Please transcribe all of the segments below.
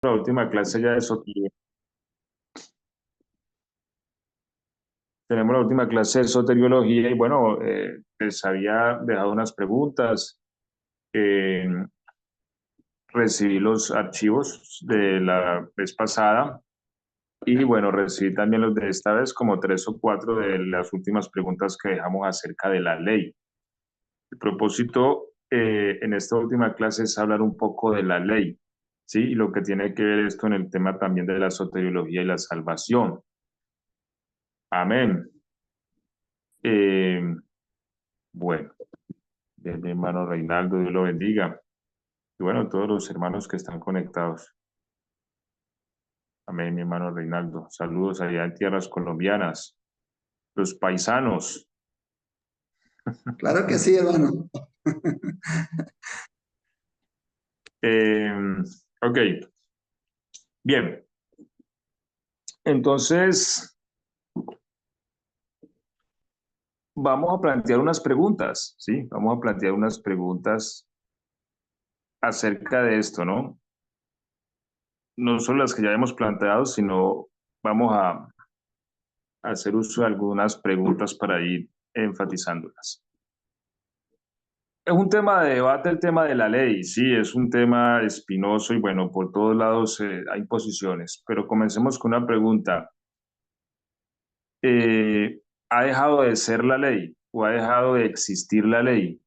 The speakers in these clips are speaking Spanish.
La última clase ya de tenemos la última clase de soteriología y bueno, les había dejado unas preguntas. eh, Recibí los archivos de la vez pasada y bueno, recibí también los de esta vez, como tres o cuatro de las últimas preguntas que dejamos acerca de la ley. El propósito en esta última clase es hablar un poco de la ley, ¿sí? Y lo que tiene que ver esto en el tema también de la soteriología y la salvación. Amén. Eh, bueno, bien, mi hermano Reinaldo, Dios lo bendiga. Y bueno, todos los hermanos que están conectados. Amén, mi hermano Reinaldo. Saludos allá en tierras colombianas. Los paisanos. Claro que sí, hermano. Eh, ok, bien. Entonces, vamos a plantear unas preguntas, ¿sí? Vamos a plantear unas preguntas acerca de esto, ¿no? No solo las que ya hemos planteado, sino vamos a hacer uso de algunas preguntas para ir enfatizándolas. Es un tema de debate el tema de la ley, sí, es un tema espinoso y bueno, por todos lados hay posiciones, pero comencemos con una pregunta. ¿Ha dejado de ser la ley o ha dejado de existir la ley?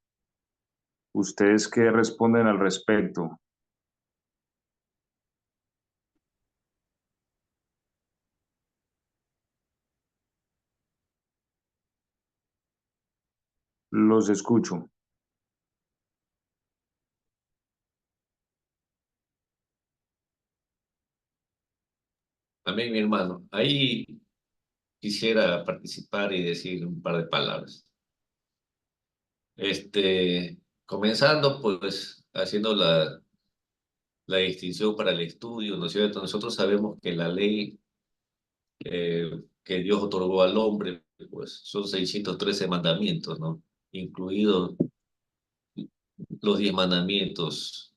¿Ustedes qué responden al respecto? Los escucho. También, mi hermano, ahí quisiera participar y decir un par de palabras. Comenzando, pues, haciendo la distinción para el estudio, ¿no es cierto? Nosotros sabemos que la ley que Dios otorgó al hombre, pues, son 613 mandamientos, ¿no? Incluidos los 10 mandamientos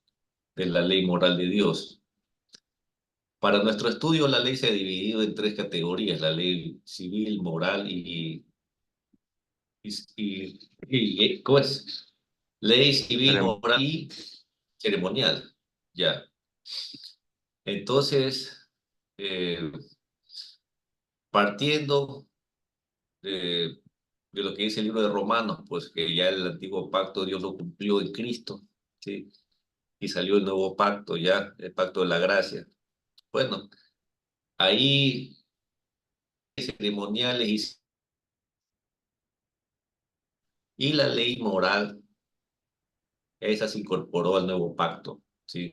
de la ley moral de Dios. Para nuestro estudio, la ley se ha dividido en tres categorías: la ley civil, moral ¿cómo es? Ley civil, Cerem- moral y ceremonial. Ya. Entonces, eh, partiendo de lo que dice el libro de Romanos, pues que ya el antiguo pacto Dios lo cumplió en Cristo, ¿sí? Y salió el nuevo pacto, ya, el pacto de la gracia. Bueno, ahí ceremoniales y la ley moral, esa se incorporó al nuevo pacto, ¿sí?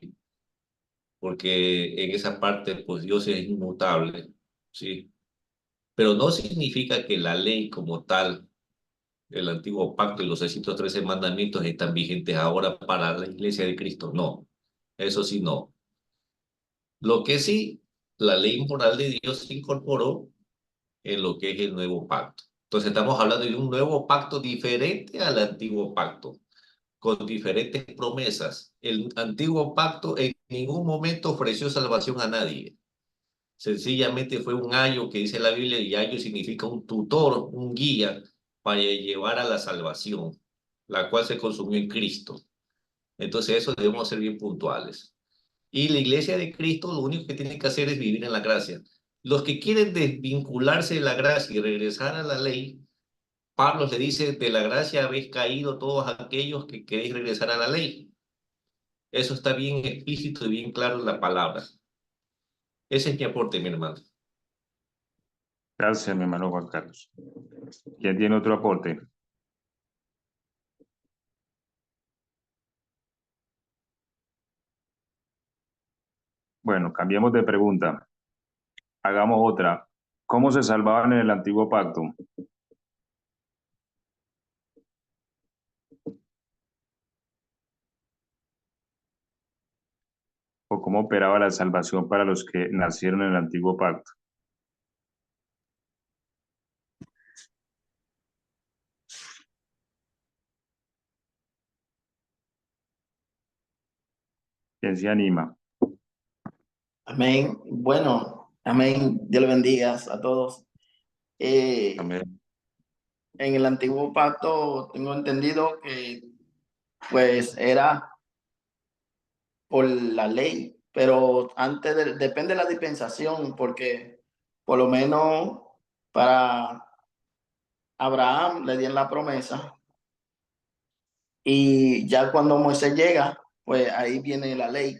Porque en esa parte, pues Dios es inmutable, ¿sí? Pero no significa que la ley como tal, el antiguo pacto y los 613 mandamientos están vigentes ahora para la iglesia de Cristo. No, eso sí no. Lo que sí, la ley moral de Dios se incorporó en lo que es el nuevo pacto. Entonces estamos hablando de un nuevo pacto diferente al antiguo pacto, con diferentes promesas. El antiguo pacto en ningún momento ofreció salvación a nadie. Sencillamente fue un ayo que dice la Biblia, y ayo significa un tutor, un guía para llevar a la salvación, la cual se consumió en Cristo. Entonces eso debemos ser bien puntuales. Y la iglesia de Cristo lo único que tiene que hacer es vivir en la gracia. Los que quieren desvincularse de la gracia y regresar a la ley, Pablo le dice: de la gracia habéis caído todos aquellos que queréis regresar a la ley. Eso está bien explícito y bien claro en la palabra. Ese es mi aporte, mi hermano. Gracias, mi hermano Juan Carlos. ¿Quién tiene otro aporte? Bueno, cambiemos de pregunta. Hagamos otra. ¿Cómo se salvaban en el antiguo pacto? ¿O cómo operaba la salvación para los que nacieron en el antiguo pacto? ¿Quién se anima? Amén. Bueno, amén. Dios le bendiga a todos. Amén. En el antiguo pacto tengo entendido que pues era por la ley, pero depende de la dispensación, porque por lo menos para Abraham le dieron la promesa y ya cuando Moisés llega, pues ahí viene la ley.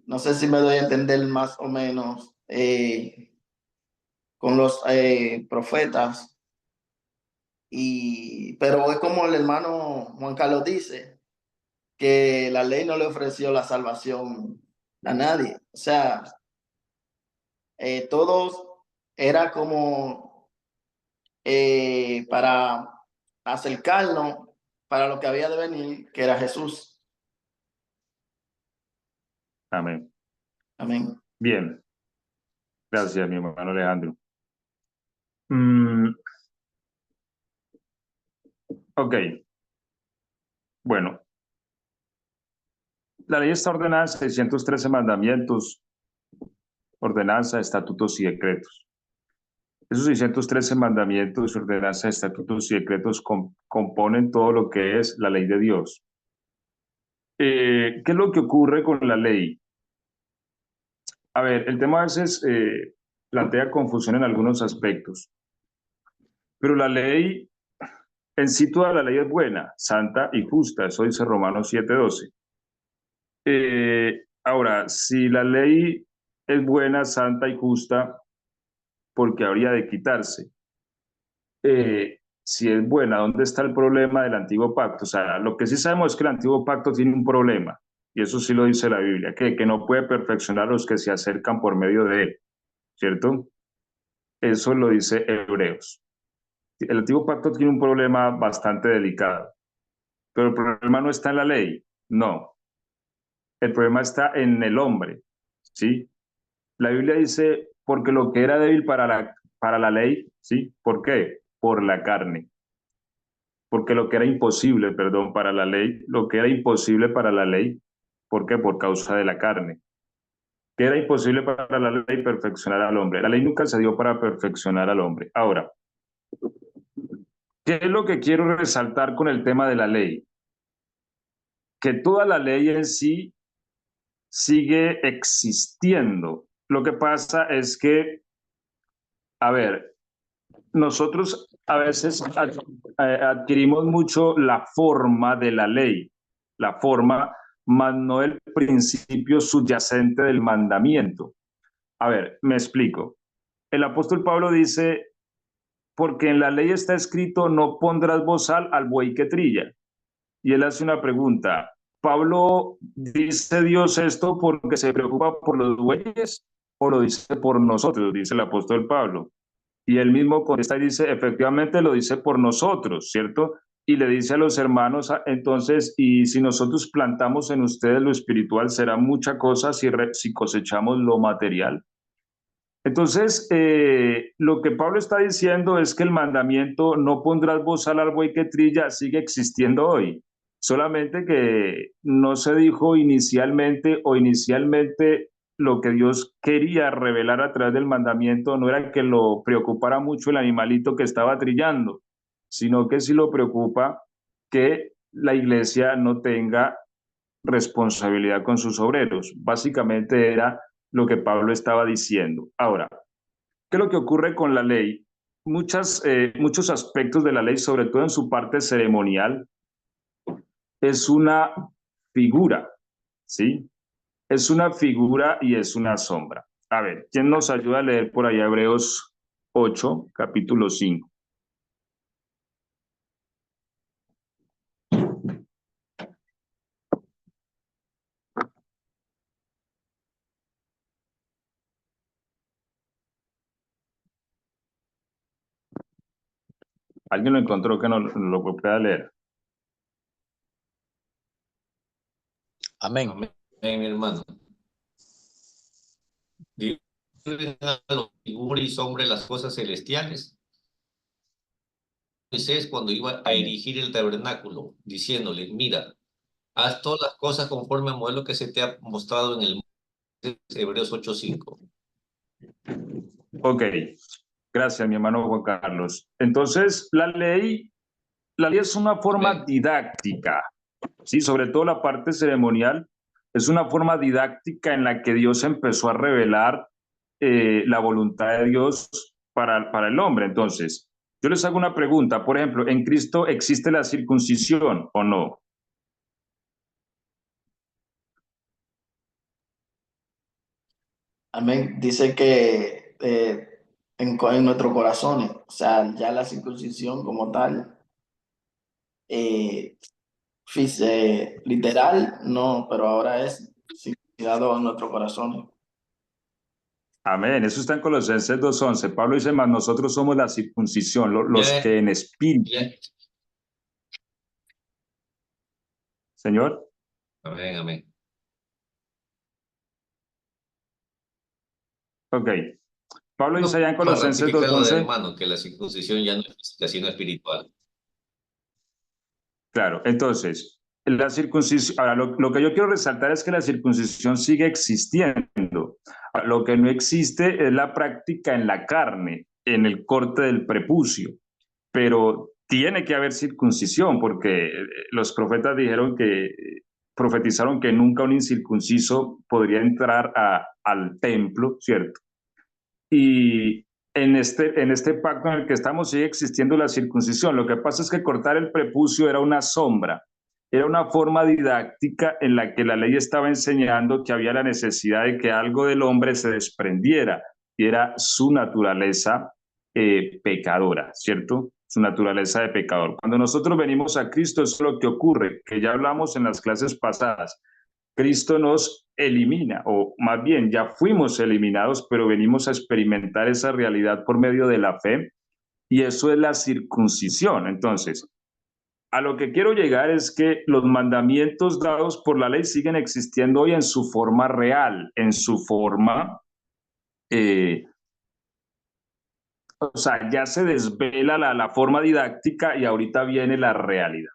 No sé si me doy a entender más o menos con los profetas, pero es como el hermano Juan Carlos dice, que la ley no le ofreció la salvación a nadie. O sea, todos era como para acercarnos para lo que había de venir, que era Jesús. Amén. Amén. Bien. Gracias, mi hermano Alejandro. Ok. Bueno, la ley está ordenada en 613 mandamientos, ordenanzas, estatutos y decretos. Esos 613 mandamientos, ordenanzas, estatutos y decretos componen todo lo que es la ley de Dios. ¿Qué es lo que ocurre con la ley? A ver, el tema a veces plantea confusión en algunos aspectos, pero la ley en sí, toda la ley es buena, santa y justa, eso dice Romanos 7:12. Ahora, si la ley es buena, santa y justa, ¿por qué habría de quitarse? Si es buena, ¿dónde está el problema del antiguo pacto? O sea, lo que sí sabemos es que el antiguo pacto tiene un problema, y eso sí lo dice la Biblia, que no puede perfeccionar a los que se acercan por medio de él, ¿cierto? Eso lo dice Hebreos. El antiguo pacto tiene un problema bastante delicado, pero el problema no está en la ley, no. El problema está en el hombre, ¿sí? La Biblia dice, porque lo que era débil para la ley, ¿sí? ¿Por qué? Por la carne. Porque lo que era imposible, perdón, para la ley, lo que era imposible para la ley, ¿por qué? Por causa de la carne. Que era imposible para la ley perfeccionar al hombre. La ley nunca se dio para perfeccionar al hombre. Ahora, ¿qué es lo que quiero resaltar con el tema de la ley? Que toda la ley en sí sigue existiendo. Lo que pasa es que, a ver, nosotros a veces adquirimos mucho la forma de la ley, la forma, más no el principio subyacente del mandamiento. A ver, me explico. El apóstol Pablo dice, porque en la ley está escrito, no pondrás bozal al buey que trilla. Y él hace una pregunta. ¿Pablo dice Dios esto porque se preocupa por los bueyes o lo dice por nosotros? Dice el apóstol Pablo. Y él mismo contesta y dice, efectivamente lo dice por nosotros, ¿cierto? Y le dice a los hermanos, entonces, y si nosotros plantamos en ustedes lo espiritual, será mucha cosa si cosechamos lo material. Entonces, lo que Pablo está diciendo es que el mandamiento no pondrás bozal al buey que trilla sigue existiendo hoy, solamente que no se dijo inicialmente o inicialmente lo que Dios quería revelar a través del mandamiento no era que lo preocupara mucho el animalito que estaba trillando, sino que sí lo preocupa que la iglesia no tenga responsabilidad con sus obreros. Básicamente era lo que Pablo estaba diciendo. Ahora, ¿qué es lo que ocurre con la ley? Muchos aspectos de la ley, sobre todo en su parte ceremonial, es una figura, ¿sí? Es una figura y es una sombra. A ver, ¿quién nos ayuda a leer por ahí Hebreos 8, capítulo 5? ¿Alguien lo encontró que no lo pueda leer? Amén. Amén, mi hermano. Dios les da figura y sombra de las cosas celestiales. Moisés cuando iba a Amén. erigir el tabernáculo, diciéndole, mira, Haz todas las cosas conforme al modelo que se te ha mostrado en el Hebreos 8:5. Ok, gracias, mi hermano Juan Carlos. Entonces, la ley es una forma Amén. didáctica, ¿sí? Sobre todo la parte ceremonial, es una forma didáctica en la que Dios empezó a revelar la voluntad de Dios para el hombre. Entonces, yo les hago una pregunta, por ejemplo, ¿en Cristo existe la circuncisión o no? Amén. Dice que en nuestros corazones, o sea, ya la circuncisión como tal, eh, literal, no, pero ahora es circuncidado en nuestros corazones. Amén. Eso está en Colosenses 2:11. Pablo dice, más nosotros somos la circuncisión, los Ya, que en espíritu. ya. Señor. Amén, amén. Ok. Pablo No, dice allá en para Colosenses ratificar lo del 2:11. hermano, que la circuncisión ya no es física, sino espiritual. Claro, entonces, la circuncisión, ahora lo que yo quiero resaltar es que la circuncisión sigue existiendo. Lo que no existe es la práctica en la carne, en el corte del prepucio, pero tiene que haber circuncisión porque los profetas dijeron que, profetizaron que nunca un incircunciso podría entrar al templo, ¿cierto? Y en este pacto en el que estamos sigue existiendo la circuncisión. Lo que pasa es que cortar el prepucio era una sombra, era una forma didáctica en la que la ley estaba enseñando que había la necesidad de que algo del hombre se desprendiera, y era su naturaleza pecadora, ¿cierto? Su naturaleza de pecador. Cuando nosotros venimos a Cristo, eso es lo que ocurre, que ya hablamos en las clases pasadas. Cristo nos elimina, o más bien ya fuimos eliminados, pero venimos a experimentar esa realidad por medio de la fe, y eso es la circuncisión. Entonces, a lo que quiero llegar es que los mandamientos dados por la ley siguen existiendo hoy en su forma real, en su forma, eh, o sea, ya se desvela la forma didáctica y ahorita viene la realidad.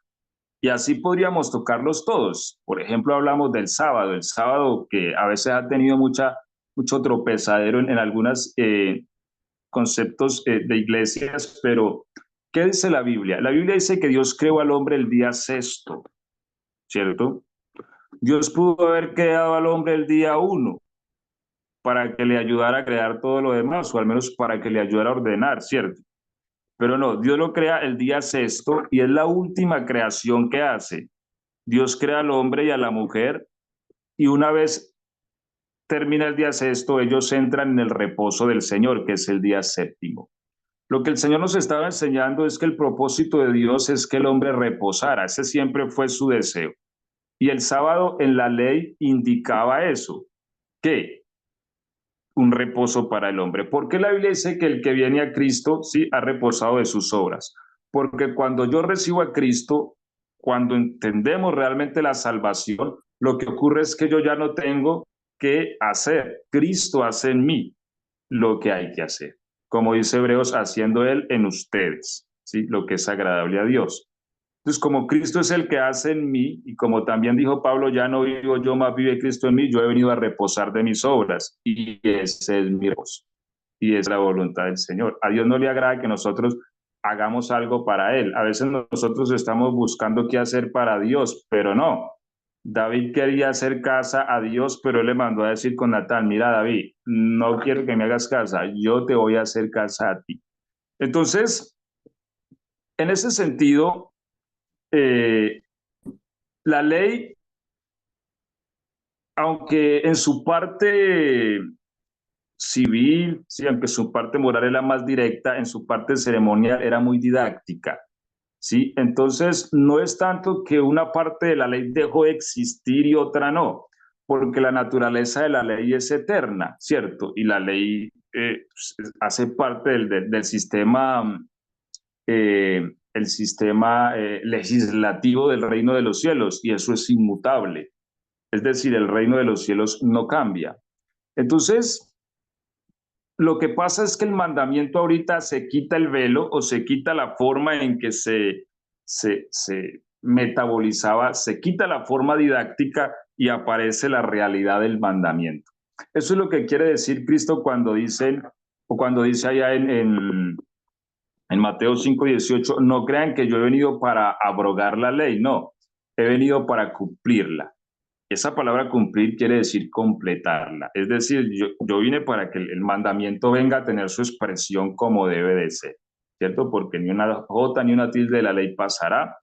Y así podríamos tocarlos todos. Por ejemplo, hablamos del sábado, el sábado que a veces ha tenido mucho tropezadero en algunos conceptos de iglesias, pero ¿qué dice la Biblia? La Biblia dice que Dios creó al hombre el día sexto, ¿cierto? Dios pudo haber creado al hombre el día uno para que le ayudara a crear todo lo demás, o al menos para que le ayudara a ordenar, ¿cierto? Pero no, Dios lo crea el día sexto y es la última creación que hace. Dios crea al hombre y a la mujer, y una vez termina el día sexto, ellos entran en el reposo del Señor, que es el día séptimo. Lo que el Señor nos estaba enseñando es que el propósito de Dios es que el hombre reposara. Ese siempre fue su deseo. Y el sábado en la ley indicaba eso, que un reposo para el hombre. ¿Por qué la Biblia dice que el que viene a Cristo sí ha reposado de sus obras? Porque cuando yo recibo a Cristo, cuando entendemos realmente la salvación, lo que ocurre es que yo ya no tengo que hacer. Cristo hace en mí lo que hay que hacer. Como dice Hebreos, haciendo Él en ustedes, ¿sí? Lo que es agradable a Dios. Entonces, como Cristo es el que hace en mí, y como también dijo Pablo, ya no vivo yo, más vive Cristo en mí, yo he venido a reposar de mis obras, y ese es mi reposo, y es la voluntad del Señor. A Dios no le agrada que nosotros hagamos algo para Él. A veces nosotros estamos buscando qué hacer para Dios, pero no. David quería hacer casa a Dios, pero él le mandó a decir con Natán, mira David, no quiero que me hagas casa, yo te voy a hacer casa a ti. Entonces, en ese sentido, eh, la ley, aunque en su parte civil, sí, aunque su parte moral era más directa, en su parte ceremonial era muy didáctica, ¿sí? Entonces, no es tanto que una parte de la ley dejó de existir y otra no, porque la naturaleza de la ley es eterna, ¿cierto? Y la ley hace parte del sistema, el sistema legislativo del reino de los cielos, y eso es inmutable. Es decir, el reino de los cielos no cambia. Entonces, lo que pasa es que el mandamiento ahorita se quita el velo, o se quita la forma en que se metabolizaba, se quita la forma didáctica y aparece la realidad del mandamiento. Eso es lo que quiere decir Cristo cuando dice, o cuando dice allá en Mateo 5:18, no crean que yo he venido para abrogar la ley, no, he venido para cumplirla. Esa palabra cumplir quiere decir completarla. Es decir, yo vine para que el mandamiento venga a tener su expresión como debe de ser, ¿cierto? Porque ni una jota ni una tilde de la ley pasará.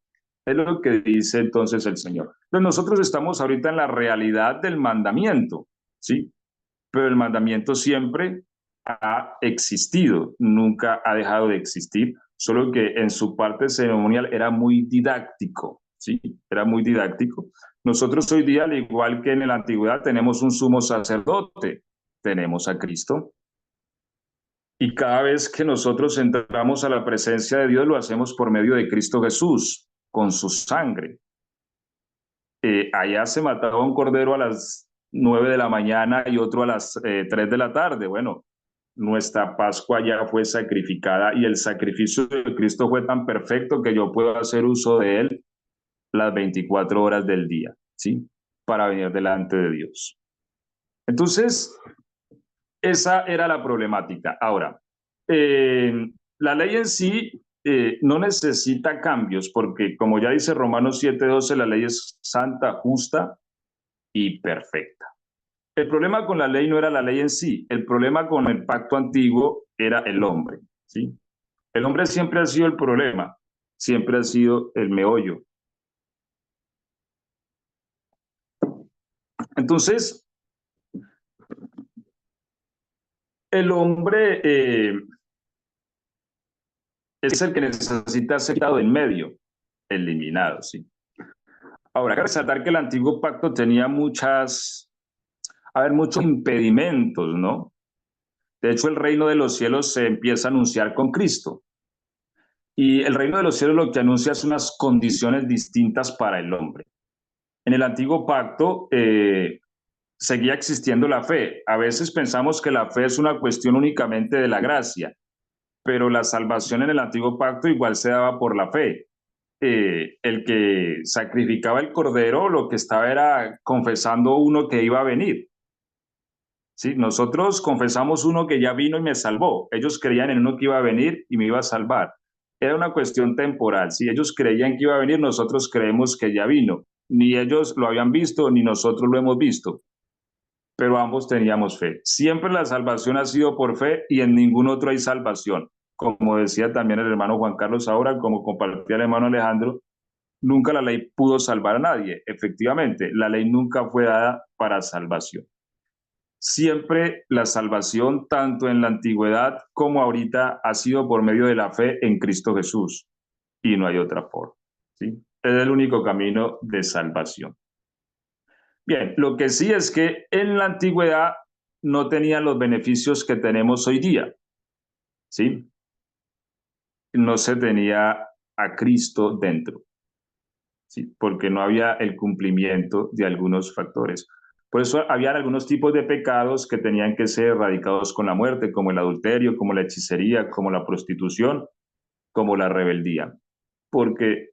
Es lo que dice entonces el Señor. Entonces nosotros estamos ahorita en la realidad del mandamiento, ¿sí? Pero el mandamiento siempre ha existido, nunca ha dejado de existir, solo que en su parte ceremonial era muy didáctico, ¿sí? Era muy didáctico. Nosotros hoy día, al igual que en la antigüedad, tenemos un sumo sacerdote, tenemos a Cristo, y cada vez que nosotros entramos a la presencia de Dios, lo hacemos por medio de Cristo Jesús, con su sangre. Allá se mataba un cordero a las 9 de la mañana y otro a las 3 de la tarde. Bueno, nuestra Pascua ya fue sacrificada y el sacrificio de Cristo fue tan perfecto que yo puedo hacer uso de él las 24 horas del día, ¿sí? Para venir delante de Dios. Entonces, esa era la problemática. Ahora, la ley en sí no necesita cambios porque, como ya dice Romanos 7:12, la ley es santa, justa y perfecta. El problema con la ley no era la ley en sí, el problema con el pacto antiguo era el hombre, ¿sí? El hombre siempre ha sido el problema, siempre ha sido el meollo. Entonces, el hombre es el que necesita ser quitado en medio, eliminado, ¿sí? Ahora, hay que resaltar que el antiguo pacto tenía muchos impedimentos, ¿no? De hecho, el reino de los cielos se empieza a anunciar con Cristo. Y el reino de los cielos lo que anuncia es unas condiciones distintas para el hombre. En el antiguo pacto seguía existiendo la fe. A veces pensamos que la fe es una cuestión únicamente de la gracia, pero la salvación en el antiguo pacto igual se daba por la fe. El que sacrificaba el cordero lo que estaba era confesando uno que iba a venir. ¿Sí? Nosotros confesamos uno que ya vino y me salvó. Ellos creían en uno que iba a venir y me iba a salvar. Era una cuestión temporal. Si ellos creían que iba a venir, nosotros creemos que ya vino. Ni ellos lo habían visto, ni nosotros lo hemos visto. Pero ambos teníamos fe. Siempre la salvación ha sido por fe y en ningún otro hay salvación. Como decía también el hermano Juan Carlos ahora, como compartía el hermano Alejandro, nunca la ley pudo salvar a nadie. Efectivamente, la ley nunca fue dada para salvación. Siempre la salvación, tanto en la antigüedad como ahorita, ha sido por medio de la fe en Cristo Jesús. Y no hay otra forma, ¿sí? Es el único camino de salvación. Bien, lo que sí es que en la antigüedad no tenían los beneficios que tenemos hoy día, ¿sí? No se tenía a Cristo dentro, ¿sí? Porque no había el cumplimiento de algunos factores. Por eso había algunos tipos de pecados que tenían que ser erradicados con la muerte, como el adulterio, como la hechicería, como la prostitución, como la rebeldía, porque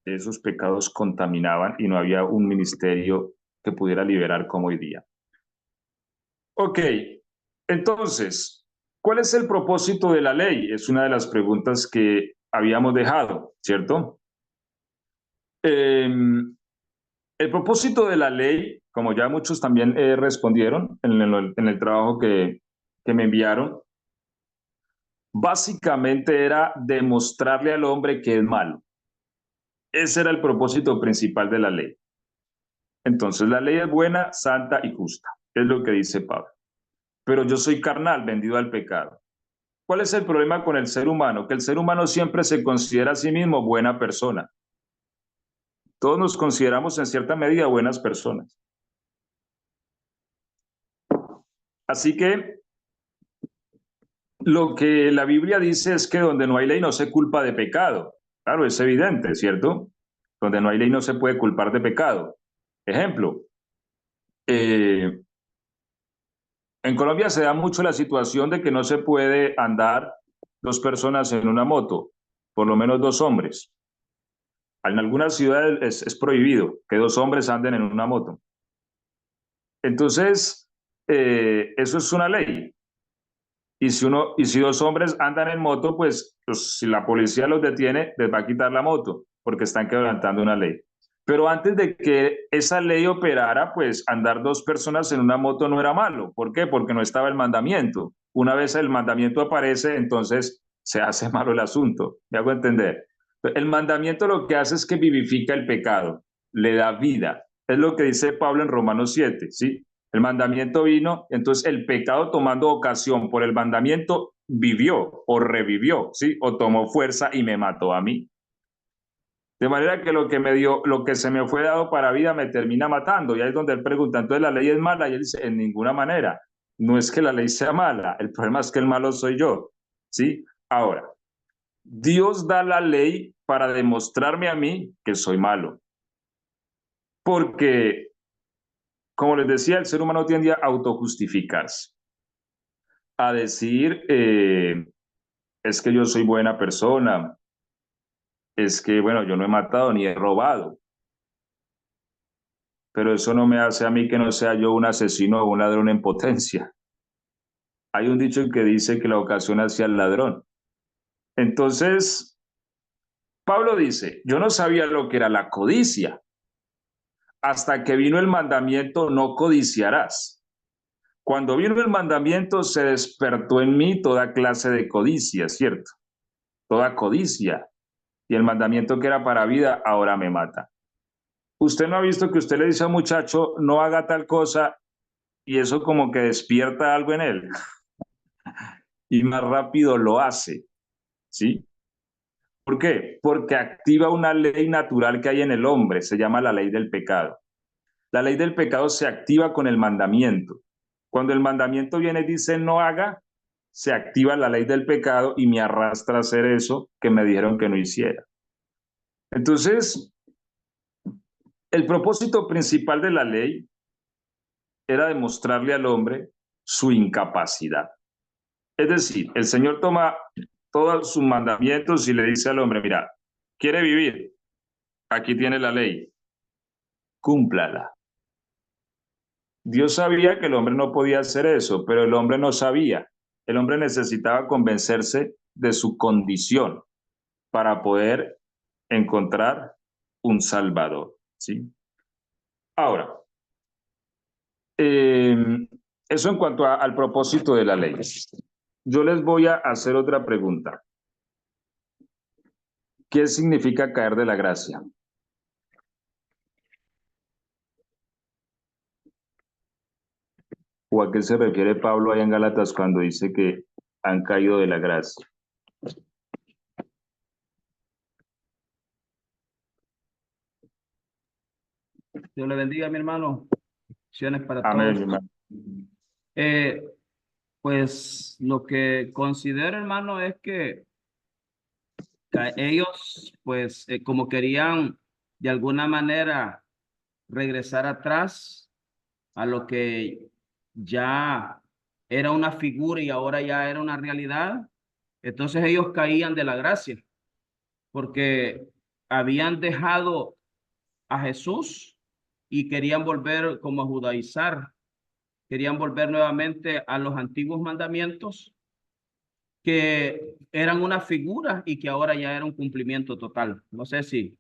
esos pecados contaminaban y no había un ministerio que pudiera liberar como hoy día. Ok, entonces, ¿cuál es el propósito de la ley? Es una de las preguntas que habíamos dejado, ¿cierto? El propósito de la ley, como ya muchos también respondieron en el trabajo que me enviaron, básicamente era demostrarle al hombre que es malo. Ese era el propósito principal de la ley. Entonces, la ley es buena, santa y justa, es lo que dice Pablo. Pero yo soy carnal, vendido al pecado. ¿Cuál es el problema con el ser humano? Que el ser humano siempre se considera a sí mismo buena persona. Todos nos consideramos en cierta medida buenas personas. Así que lo que la Biblia dice es que donde no hay ley no se culpa de pecado. Claro, es evidente, ¿cierto? Donde no hay ley no se puede culpar de pecado. Ejemplo, en Colombia se da mucho la situación de que no se puede andar dos personas en una moto, por lo menos dos hombres. En algunas ciudades es prohibido que dos hombres anden en una moto. Entonces, eso es una ley. Y si dos hombres andan en moto, pues si la policía los detiene, les va a quitar la moto, porque están quebrantando una ley. Pero antes de que esa ley operara, pues andar dos personas en una moto no era malo. ¿Por qué? Porque no estaba el mandamiento. Una vez el mandamiento aparece, entonces se hace malo el asunto. ¿Me hago entender? El mandamiento lo que hace es que vivifica el pecado, le da vida. Es lo que dice Pablo en Romanos 7, ¿sí? El mandamiento vino, entonces el pecado tomando ocasión por el mandamiento vivió o revivió, ¿sí? O tomó fuerza y me mató a mí. De manera que lo que se me fue dado para vida me termina matando. Y ahí es donde él pregunta, entonces la ley es mala, y él dice, en ninguna manera. No es que la ley sea mala, el problema es que el malo soy yo, ¿sí? Ahora, Dios da la ley para demostrarme a mí que soy malo. Porque, como les decía, el ser humano tiende a autojustificarse, a decir, es que yo soy buena persona, es que, bueno, yo no he matado ni he robado, pero eso no me hace a mí que no sea yo un asesino o un ladrón en potencia. Hay un dicho que dice que la ocasión hacia el ladrón. Entonces, Pablo dice, yo no sabía lo que era la codicia, hasta que vino el mandamiento, no codiciarás. Cuando vino el mandamiento, se despertó en mí toda clase de codicia, ¿cierto? Toda codicia. Y el mandamiento que era para vida, ahora me mata. Usted no ha visto que usted le dice a un muchacho, no haga tal cosa, y eso como que despierta algo en él, y más rápido lo hace, ¿sí? ¿Por qué? Porque activa una ley natural que hay en el hombre, se llama la ley del pecado. La ley del pecado se activa con el mandamiento. Cuando el mandamiento viene y dice no haga, se activa la ley del pecado y me arrastra a hacer eso que me dijeron que no hiciera. Entonces, el propósito principal de la ley era demostrarle al hombre su incapacidad. Es decir, el Señor toma todos sus mandamientos y le dice al hombre, mira, ¿quiere vivir? Aquí tiene la ley, cúmplala. Dios sabía que el hombre no podía hacer eso, pero el hombre no sabía. El hombre necesitaba convencerse de su condición para poder encontrar un Salvador, ¿sí? Ahora, eso en cuanto al propósito de la ley. Yo les voy a hacer otra pregunta. ¿Qué significa caer de la gracia? ¿O a qué se refiere Pablo allá en Gálatas cuando dice que han caído de la gracia? Dios le bendiga, mi hermano. Bendiciones para Amén, todos. hermano. Pues lo que considero, hermano, es que ellos, pues, como querían de alguna manera regresar atrás a lo que ya era una figura y ahora ya era una realidad, entonces ellos caían de la gracia, porque habían dejado a Jesús y querían volver como a judaizar, querían volver nuevamente a los antiguos mandamientos que eran una figura y que ahora ya era un cumplimiento total. No sé si.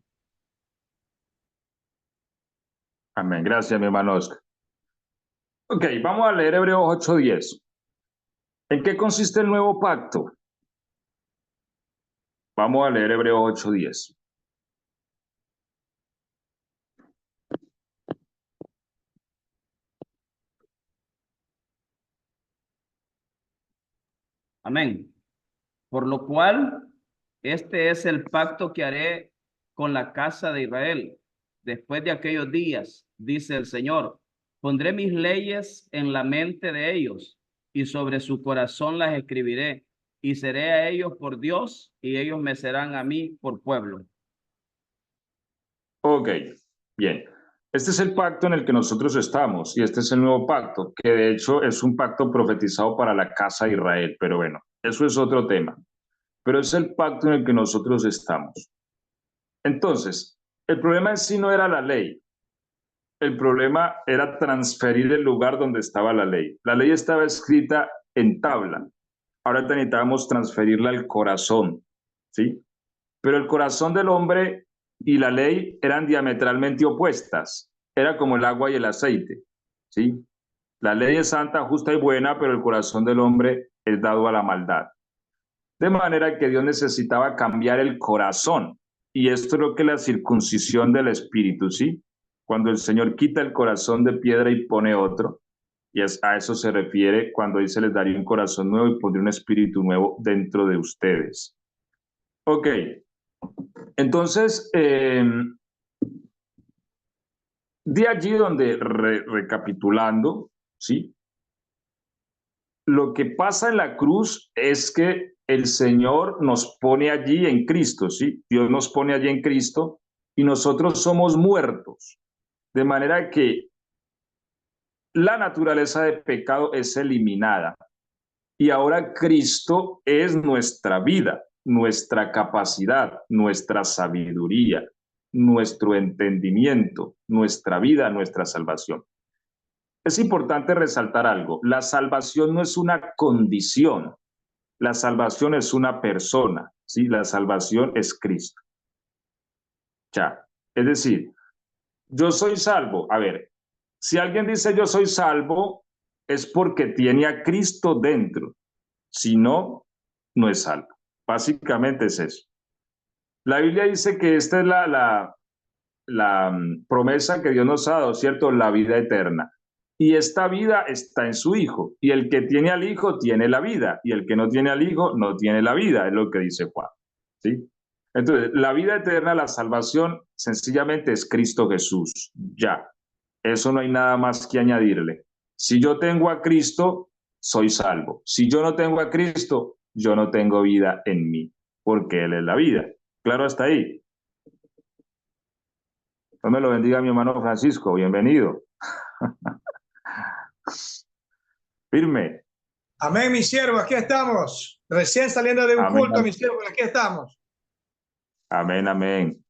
Amén. Gracias, mi hermano Oscar. Ok, vamos a leer Hebreos 8:10. ¿En qué consiste el nuevo pacto? Vamos a leer Hebreos 8:10. Amén. Por lo cual, este es el pacto que haré con la casa de Israel. Después de aquellos días, dice el Señor, pondré mis leyes en la mente de ellos y sobre su corazón las escribiré y seré a ellos por Dios y ellos me serán a mí por pueblo. Ok, bien. Este es el pacto en el que nosotros estamos y este es el nuevo pacto, que de hecho es un pacto profetizado para la casa de Israel, pero bueno, eso es otro tema. Pero es el pacto en el que nosotros estamos. Entonces, El problema en sí no era la ley. El problema era transferir el lugar donde estaba la ley. La ley estaba escrita en tabla. Ahora necesitábamos transferirla al corazón, ¿sí? Pero el corazón del hombre y la ley eran diametralmente opuestas. Era como el agua y el aceite, ¿sí? La ley es santa, justa y buena, pero el corazón del hombre es dado a la maldad. De manera que Dios necesitaba cambiar el corazón. Y esto es lo que es la circuncisión del espíritu, ¿sí? Cuando el Señor quita el corazón de piedra y pone otro. Y a eso se refiere cuando dice, les daré un corazón nuevo y pondré un espíritu nuevo dentro de ustedes. Ok. Entonces, de allí donde, recapitulando, ¿sí? Lo que pasa en la cruz es que el Señor nos pone allí en Cristo, ¿sí? Dios nos pone allí en Cristo y nosotros somos muertos. De manera que la naturaleza de pecado es eliminada. Y ahora Cristo es nuestra vida, nuestra capacidad, nuestra sabiduría, nuestro entendimiento, nuestra vida, nuestra salvación. Es importante resaltar algo. La salvación no es una condición. La salvación es una persona, ¿sí? La salvación es Cristo. Ya. Es decir, yo soy salvo. A ver, si alguien dice yo soy salvo, es porque tiene a Cristo dentro. Si no, no es salvo. Básicamente es eso. La Biblia dice que esta es la promesa que Dios nos ha dado, ¿cierto? La vida eterna. Y esta vida está en su Hijo. Y el que tiene al Hijo tiene la vida. Y el que no tiene al Hijo no tiene la vida, es lo que dice Juan. ¿Sí? Entonces, la vida eterna, la salvación, sencillamente es Cristo Jesús. Ya. Eso no hay nada más que añadirle. Si yo tengo a Cristo, soy salvo. Si yo no tengo a Cristo, yo no tengo vida en mí, porque Él es la vida. Claro, hasta ahí. Dios me lo bendiga, mi hermano Francisco. Bienvenido. Firme. Amén, mi siervo, aquí estamos. Recién saliendo de un Amén. culto, mi siervo, aquí estamos. Amén, amén.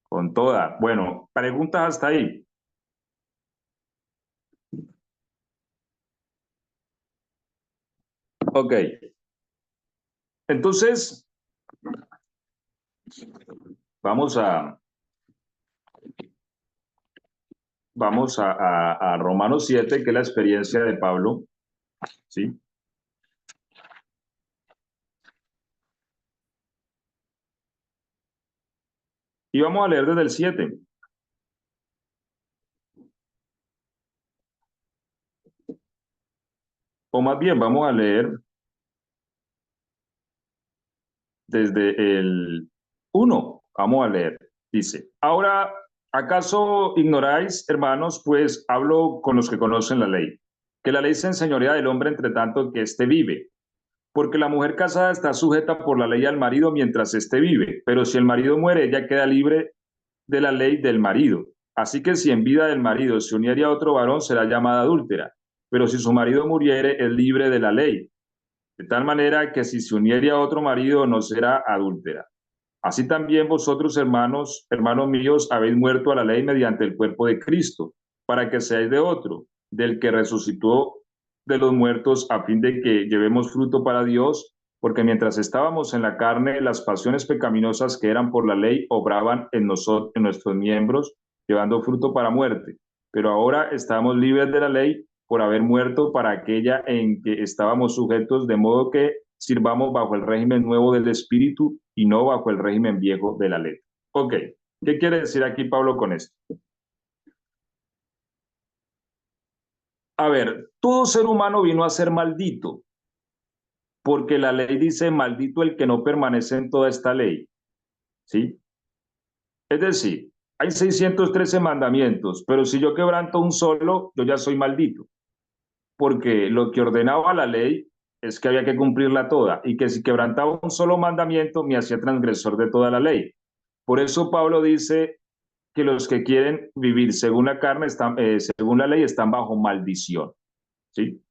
Con toda. Bueno, preguntas hasta ahí. Ok. Entonces, vamos a Romanos 7, que es la experiencia de Pablo. ¿Sí? Y vamos a leer desde el 7. O más bien, vamos a leer desde el 1. Vamos a leer. Dice, ahora, ¿acaso ignoráis, hermanos? Pues hablo con los que conocen la ley, que la ley se enseñorea del hombre entre tanto que éste vive. Porque la mujer casada está sujeta por la ley al marido mientras éste vive, pero si el marido muere, ella queda libre de la ley del marido. Así que si en vida del marido se uniere a otro varón, será llamada adúltera, pero si su marido muriere, es libre de la ley. De tal manera que si se uniere a otro marido, no será adúltera. Así también vosotros, hermanos míos, habéis muerto a la ley mediante el cuerpo de Cristo, para que seáis de otro, del que resucitó de los muertos, a fin de que llevemos fruto para Dios, porque mientras estábamos en la carne, las pasiones pecaminosas que eran por la ley obraban en nosotros, en nuestros miembros, llevando fruto para muerte. Pero ahora estamos libres de la ley por haber muerto para aquella en que estábamos sujetos, de modo que sirvamos bajo el régimen nuevo del Espíritu y no bajo el régimen viejo de la ley. Ok, ¿qué quiere decir aquí Pablo con esto? A ver, todo ser humano vino a ser maldito, porque la ley dice, maldito el que no permanece en toda esta ley, ¿sí? Es decir, hay 613 mandamientos, pero si yo quebranto un solo, yo ya soy maldito, porque lo que ordenaba la ley es que había que cumplirla toda, y que si quebrantaba un solo mandamiento, me hacía transgresor de toda la ley. Por eso Pablo dice que los que quieren vivir según la carne, según la ley, están bajo maldición, ¿sí?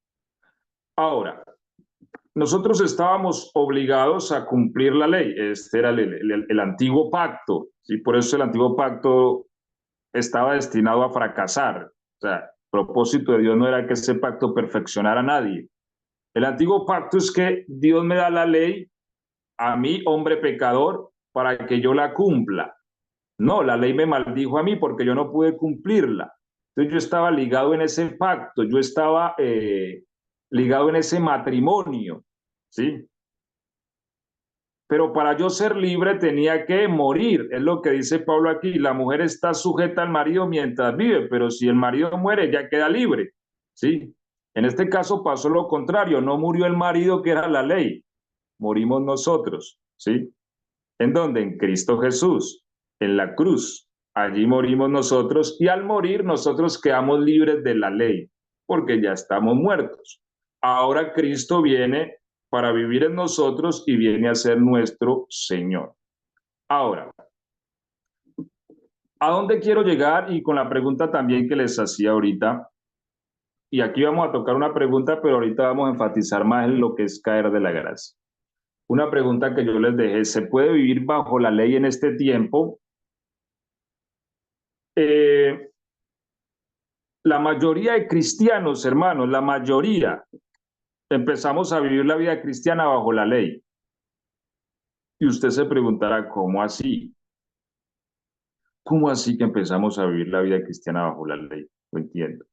Ahora, nosotros estábamos obligados a cumplir la ley. Este era el antiguo pacto, y por eso el antiguo pacto estaba destinado a fracasar. O sea, el propósito de Dios no era que ese pacto perfeccionara a nadie. El antiguo pacto es que Dios me da la ley a mí, hombre pecador, para que yo la cumpla. No, la ley me maldijo a mí porque yo no pude cumplirla. Entonces yo estaba ligado en ese pacto, yo estaba ligado en ese matrimonio, ¿sí? Pero para yo ser libre tenía que morir, es lo que dice Pablo aquí. La mujer está sujeta al marido mientras vive, pero si el marido muere ya queda libre, ¿sí? En este caso pasó lo contrario, no murió el marido que era la ley, morimos nosotros, ¿sí? ¿En dónde? En Cristo Jesús, en la cruz. Allí morimos nosotros y al morir nosotros quedamos libres de la ley, porque ya estamos muertos. Ahora Cristo viene para vivir en nosotros y viene a ser nuestro Señor. Ahora, ¿a dónde quiero llegar? Y con la pregunta también que les hacía ahorita, y aquí vamos a tocar una pregunta, pero ahorita vamos a enfatizar más en lo que es caer de la gracia. Una pregunta que yo les dejé, ¿se puede vivir bajo la ley en este tiempo? La mayoría de cristianos, hermanos, la mayoría, empezamos a vivir la vida cristiana bajo la ley. Y usted se preguntará, ¿cómo así? ¿Cómo así que empezamos a vivir la vida cristiana bajo la ley? No entiendo.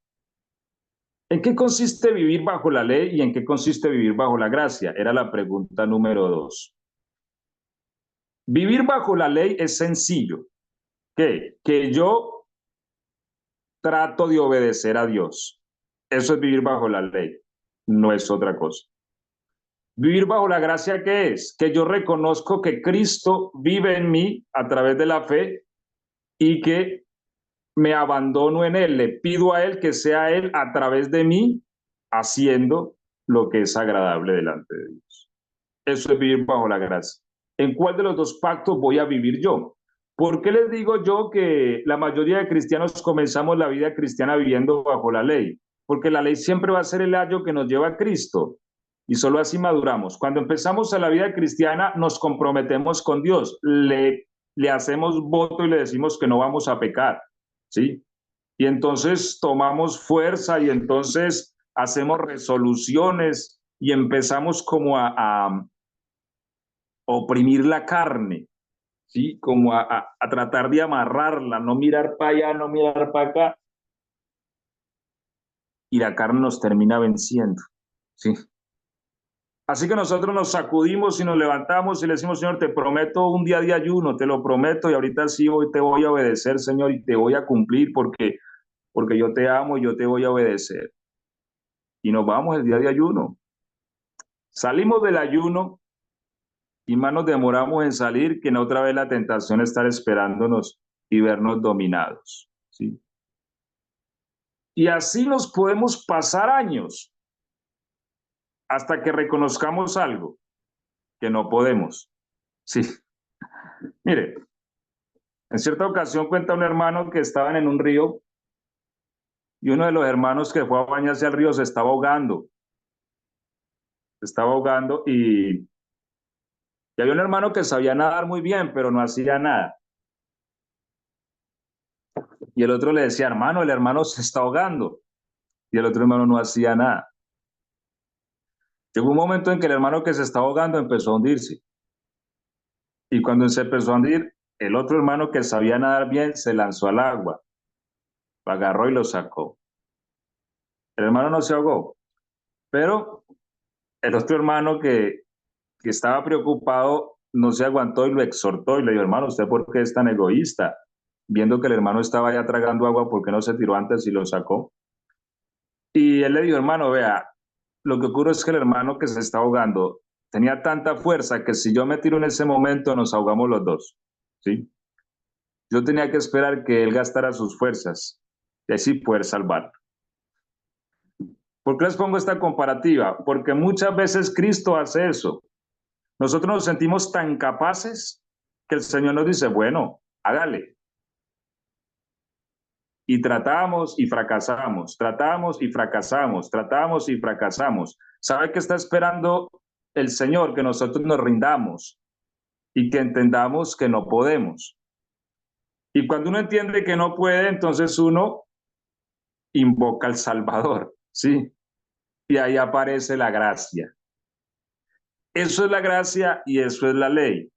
¿En qué consiste vivir bajo la ley y en qué consiste vivir bajo la gracia? Era la pregunta número 2. Vivir bajo la ley es sencillo. ¿Qué? Que yo trato de obedecer a Dios. Eso es vivir bajo la ley, no es otra cosa. Vivir bajo la gracia, ¿qué es? Que yo reconozco que Cristo vive en mí a través de la fe y que me abandono en Él, le pido a Él que sea Él a través de mí haciendo lo que es agradable delante de Dios. Eso es vivir bajo la gracia. ¿En cuál de los dos pactos voy a vivir yo? ¿Por qué les digo yo que la mayoría de cristianos comenzamos la vida cristiana viviendo bajo la ley? Porque la ley siempre va a ser el ayo que nos lleva a Cristo y solo así maduramos. Cuando empezamos a la vida cristiana nos comprometemos con Dios, le hacemos voto y le decimos que no vamos a pecar, ¿sí? Y entonces tomamos fuerza y entonces hacemos resoluciones y empezamos como a oprimir la carne, ¿sí? Como a tratar de amarrarla, no mirar para allá, no mirar para acá. Y la carne nos termina venciendo, ¿sí? Así que nosotros nos sacudimos y nos levantamos y le decimos, Señor, te prometo un día de ayuno, te lo prometo, y ahorita sí hoy te voy a obedecer, Señor, y te voy a cumplir porque yo te amo y yo te voy a obedecer. Y nos vamos el día de ayuno. Salimos del ayuno y más nos demoramos en salir que en otra vez la tentación estar esperándonos y vernos dominados, ¿sí? Y así nos podemos pasar años hasta que reconozcamos algo que no podemos, ¿sí? Mire, en cierta ocasión cuenta un hermano que estaban en un río y uno de los hermanos que fue a bañarse al río se estaba ahogando y había un hermano que sabía nadar muy bien, pero no hacía nada. Y el otro le decía, hermano, el hermano se está ahogando. Y el otro hermano no hacía nada. Llegó un momento en que el hermano que se estaba ahogando empezó a hundirse. Y cuando se empezó a hundir, el otro hermano que sabía nadar bien se lanzó al agua, lo agarró y lo sacó. El hermano no se ahogó, pero el otro hermano que estaba preocupado no se aguantó y lo exhortó y le dijo, hermano, ¿usted por qué es tan egoísta? Viendo que el hermano estaba ya tragando agua, ¿por qué no se tiró antes y lo sacó? Y él le dijo, hermano, vea, lo que ocurre es que el hermano que se está ahogando tenía tanta fuerza que si yo me tiro en ese momento nos ahogamos los dos, ¿sí? Yo tenía que esperar que él gastara sus fuerzas y así poder salvarlo. ¿Por qué les pongo esta comparativa? Porque muchas veces Cristo hace eso. Nosotros nos sentimos tan capaces que el Señor nos dice, bueno, hágale. Y tratamos y fracasamos, tratamos y fracasamos, tratamos y fracasamos. ¿Sabe qué está esperando el Señor que nosotros nos rindamos y que entendamos que no podemos. Y cuando uno entiende que no puede, entonces uno invoca al Salvador, ¿sí? Y ahí aparece la gracia. Eso es la gracia y eso es la ley.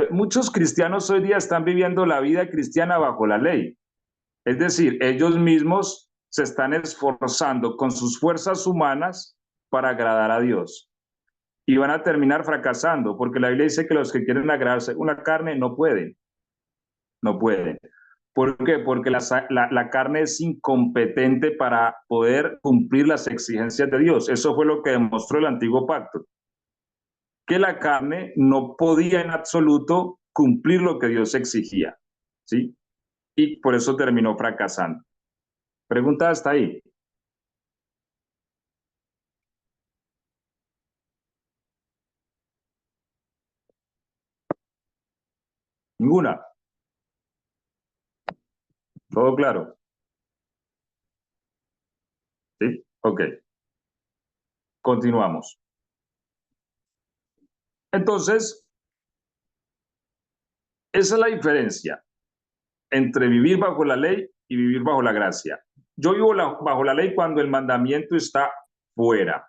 Muchos cristianos hoy día están viviendo la vida cristiana bajo la ley. Es decir, ellos mismos se están esforzando con sus fuerzas humanas para agradar a Dios. Y van a terminar fracasando, porque la Biblia dice que los que quieren agradarse una carne no pueden. No pueden. ¿Por qué? Porque la carne es incompetente para poder cumplir las exigencias de Dios. Eso fue lo que demostró el antiguo pacto. Que la carne no podía en absoluto cumplir lo que Dios exigía, ¿sí? Y por eso terminó fracasando. Pregunta hasta ahí. Ninguna. ¿Todo claro? ¿Sí? Ok. Continuamos. Entonces, esa es la diferencia entre vivir bajo la ley y vivir bajo la gracia. Yo vivo bajo la ley cuando el mandamiento está fuera,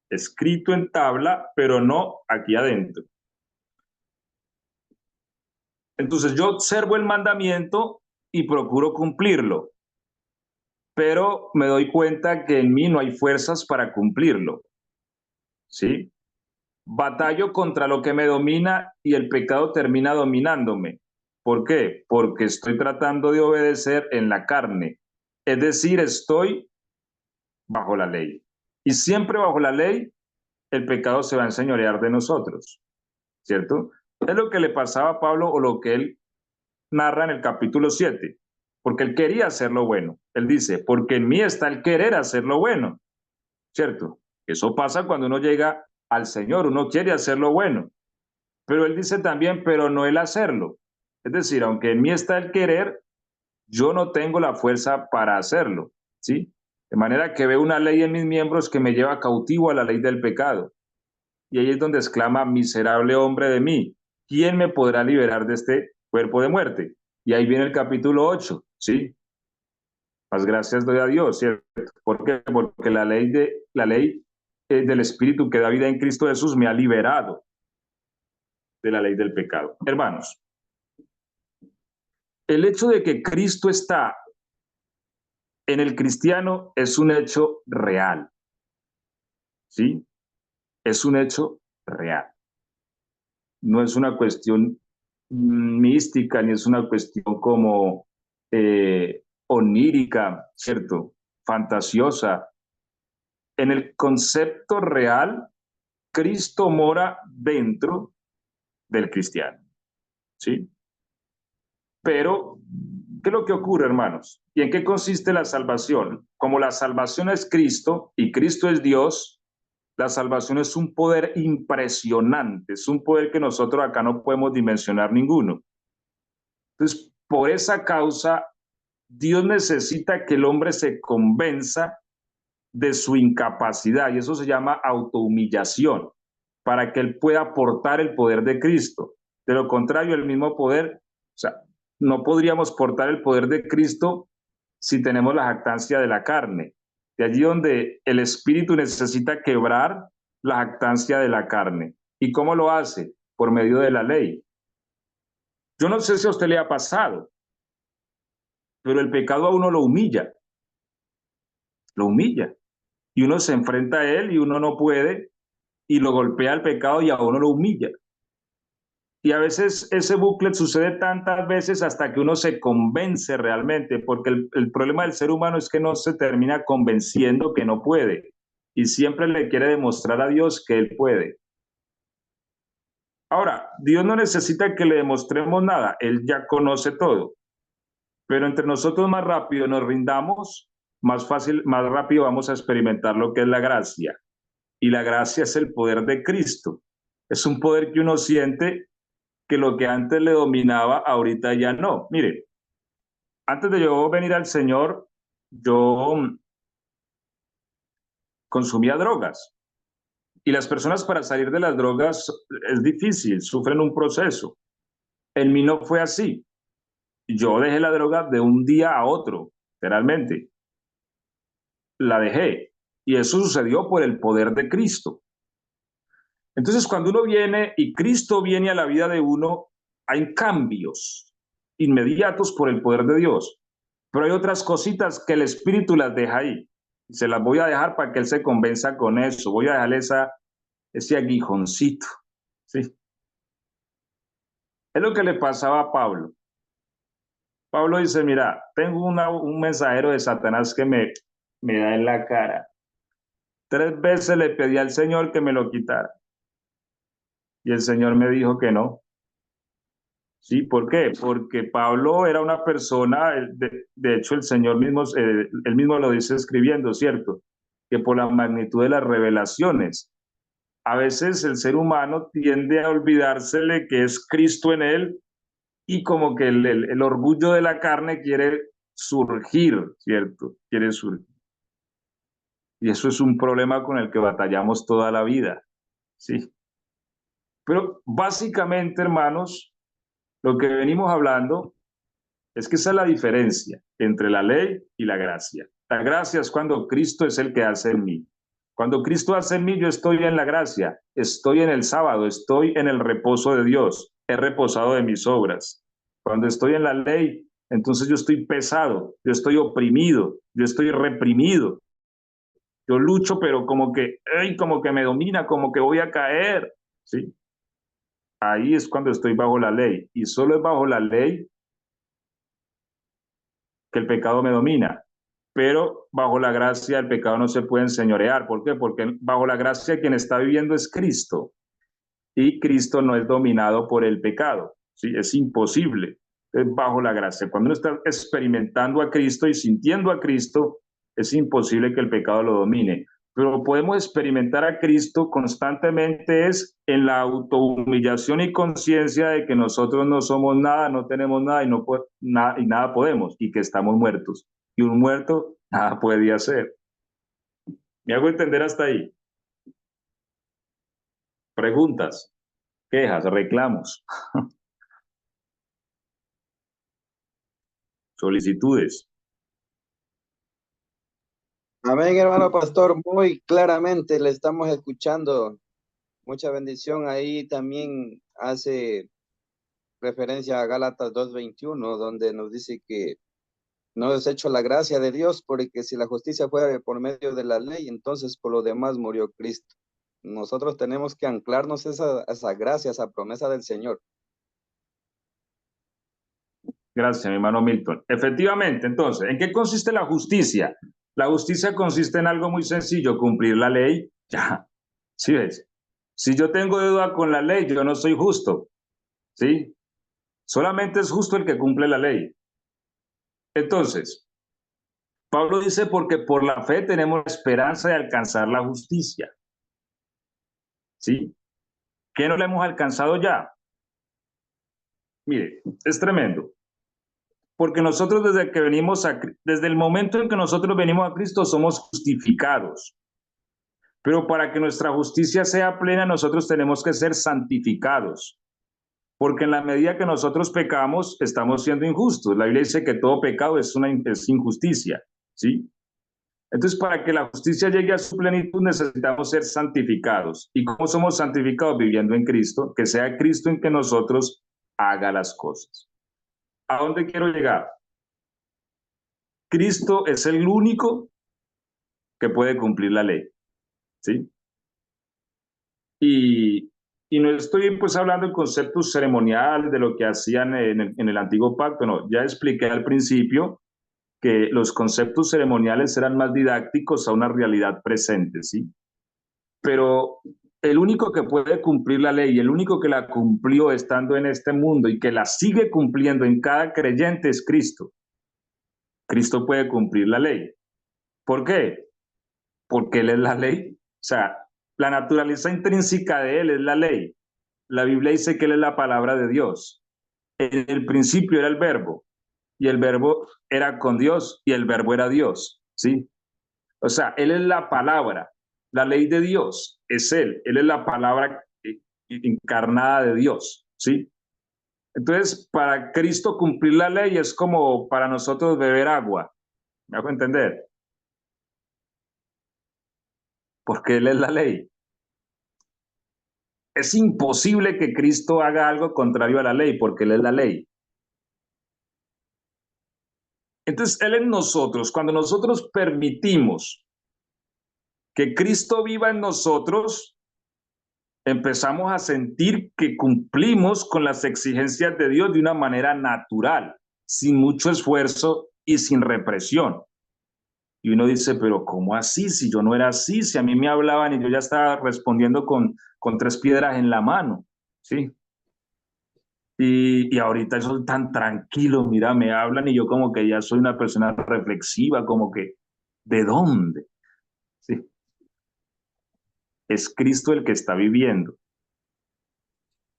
escrito en tabla, pero no aquí adentro. Entonces yo observo el mandamiento y procuro cumplirlo, pero me doy cuenta que en mí no hay fuerzas para cumplirlo, ¿sí? Batallo contra lo que me domina y el pecado termina dominándome. ¿Por qué? Porque estoy tratando de obedecer en la carne, es decir, estoy bajo la ley. Y siempre bajo la ley, el pecado se va a enseñorear de nosotros, ¿cierto? Es lo que le pasaba a Pablo o lo que él narra en el capítulo 7, porque él quería hacer lo bueno. Él dice, porque en mí está el querer hacer lo bueno, ¿cierto? Eso pasa cuando uno llega al Señor, uno quiere hacer lo bueno, pero él dice también, pero no el hacerlo. Es decir, aunque en mí está el querer, yo no tengo la fuerza para hacerlo, ¿sí? De manera que veo una ley en mis miembros que me lleva cautivo a la ley del pecado. Y ahí es donde exclama, miserable hombre de mí, ¿quién me podrá liberar de este cuerpo de muerte? Y ahí viene el capítulo 8, ¿sí? Las gracias doy a Dios, ¿cierto? ¿Por qué? Porque la ley del Espíritu que da vida en Cristo Jesús me ha liberado de la ley del pecado. Hermanos, el hecho de que Cristo está en el cristiano es un hecho real, ¿sí? Es un hecho real. No es una cuestión mística, ni es una cuestión como onírica, ¿cierto? Fantasiosa. En el concepto real, Cristo mora dentro del cristiano, ¿sí? Pero, ¿qué es lo que ocurre, hermanos? ¿Y en qué consiste la salvación? Como la salvación es Cristo y Cristo es Dios, la salvación es un poder impresionante, es un poder que nosotros acá no podemos dimensionar ninguno. Entonces, por esa causa, Dios necesita que el hombre se convenza de su incapacidad, y eso se llama autohumillación, para que él pueda aportar el poder de Cristo. De lo contrario, el mismo poder, o sea, no podríamos portar el poder de Cristo si tenemos la jactancia de la carne. De allí donde el Espíritu necesita quebrar la jactancia de la carne. ¿Y cómo lo hace? Por medio de la ley. Yo no sé si a usted le ha pasado, pero el pecado a uno lo humilla, y uno se enfrenta a él y uno no puede, y lo golpea el pecado y a uno lo humilla. Y a veces ese bucle sucede tantas veces hasta que uno se convence realmente, porque el problema del ser humano es que no se termina convenciendo que no puede, y siempre le quiere demostrar a Dios que él puede. Ahora, Dios no necesita que le demostremos nada, Él ya conoce todo, pero entre nosotros más rápido nos rindamos, más fácil, más rápido vamos a experimentar lo que es la gracia. Y la gracia es el poder de Cristo. Es un poder que uno siente que lo que antes le dominaba, ahorita ya no. Mire, antes de yo venir al Señor, yo consumía drogas. Y las personas para salir de las drogas es difícil, sufren un proceso. En mí no fue así. Yo dejé la droga de un día a otro, literalmente. La dejé. Y eso sucedió por el poder de Cristo. Entonces, cuando uno viene y Cristo viene a la vida de uno, hay cambios inmediatos por el poder de Dios. Pero hay otras cositas que el Espíritu las deja ahí. Se las voy a dejar para que Él se convenza con eso. Voy a dejarle ese aguijoncito. ¿Sí? Es lo que le pasaba a Pablo. Pablo dice, mira, tengo un mensajero de Satanás que me da en la cara. 3 veces le pedí al Señor que me lo quitara. Y el Señor me dijo que no. ¿Sí? ¿Por qué? Porque Pablo era una persona, de hecho el Señor mismo, él mismo lo dice escribiendo, ¿cierto? Que por la magnitud de las revelaciones, a veces el ser humano tiende a olvidársele que es Cristo en él y como que el orgullo de la carne quiere surgir, ¿cierto? Quiere surgir. Y eso es un problema con el que batallamos toda la vida, ¿sí? Pero básicamente, hermanos, lo que venimos hablando es que esa es la diferencia entre la ley y la gracia. La gracia es cuando Cristo es el que hace en mí. Cuando Cristo hace en mí, yo estoy en la gracia, estoy en el sábado, estoy en el reposo de Dios, he reposado de mis obras. Cuando estoy en la ley, entonces yo estoy pesado, yo estoy oprimido, yo estoy reprimido. Yo lucho, pero como que me domina, como que voy a caer, ¿sí? Ahí es cuando estoy bajo la ley. Y solo es bajo la ley que el pecado me domina. Pero bajo la gracia el pecado no se puede enseñorear. ¿Por qué? Porque bajo la gracia quien está viviendo es Cristo. Y Cristo no es dominado por el pecado. ¿Sí? Es imposible. Es bajo la gracia. Cuando uno está experimentando a Cristo y sintiendo a Cristo, es imposible que el pecado lo domine. Pero podemos experimentar a Cristo constantemente es en la autohumillación y conciencia de que nosotros no somos nada, no tenemos nada y nada podemos y que estamos muertos. Y un muerto nada puede hacer. ¿Me hago entender hasta ahí? Preguntas, quejas, reclamos, solicitudes. Amén, hermano pastor, muy claramente le estamos escuchando. Mucha bendición. Ahí también hace referencia a Gálatas 2:21, donde nos dice que no es hecho la gracia de Dios, porque si la justicia fuera por medio de la ley, entonces por lo demás murió Cristo. Nosotros tenemos que anclarnos a esa gracia, esa promesa del Señor. Gracias, mi hermano Milton. Efectivamente, entonces, ¿en qué consiste la justicia? La justicia consiste en algo muy sencillo, cumplir la ley. Ya, ¿sí ves? Si yo tengo deuda con la ley, yo no soy justo, ¿sí? Solamente es justo el que cumple la ley. Entonces, Pablo dice, porque por la fe tenemos la esperanza de alcanzar la justicia, ¿sí? ¿Qué no la hemos alcanzado ya? Mire, es tremendo. Porque nosotros desde el momento en que nosotros venimos a Cristo somos justificados. Pero para que nuestra justicia sea plena, nosotros tenemos que ser santificados. Porque en la medida que nosotros pecamos, estamos siendo injustos. La Biblia dice que todo pecado es injusticia, ¿sí? Entonces, para que la justicia llegue a su plenitud, necesitamos ser santificados. ¿Y cómo somos santificados? Viviendo en Cristo, que sea Cristo en que nosotros haga las cosas. ¿A dónde quiero llegar? Cristo es el único que puede cumplir la ley, ¿sí? Y no estoy pues hablando en conceptos ceremoniales de lo que hacían en el antiguo pacto, no, ya expliqué al principio que los conceptos ceremoniales eran más didácticos a una realidad presente, ¿sí? Pero el único que puede cumplir la ley, el único que la cumplió estando en este mundo y que la sigue cumpliendo en cada creyente es Cristo. Cristo puede cumplir la ley. ¿Por qué? Porque Él es la ley. O sea, la naturaleza intrínseca de Él es la ley. La Biblia dice que Él es la palabra de Dios. En el principio era el verbo, y el verbo era con Dios, y el verbo era Dios, ¿sí? O sea, Él es la palabra. La ley de Dios es Él es la palabra encarnada de Dios, ¿sí? Entonces, para Cristo cumplir la ley es como para nosotros beber agua, ¿me hago entender? Porque Él es la ley. Es imposible que Cristo haga algo contrario a la ley, porque Él es la ley. Entonces, Él en nosotros, cuando nosotros permitimos que Cristo viva en nosotros, empezamos a sentir que cumplimos con las exigencias de Dios de una manera natural, sin mucho esfuerzo y sin represión. Y uno dice, pero ¿cómo así? Si yo no era así, si a mí me hablaban y yo ya estaba respondiendo con 3 piedras en la mano, ¿sí? Y ahorita soy tan tranquilo, mira, me hablan y yo como que ya soy una persona reflexiva, como que, ¿de dónde? ¿Sí? Es Cristo el que está viviendo.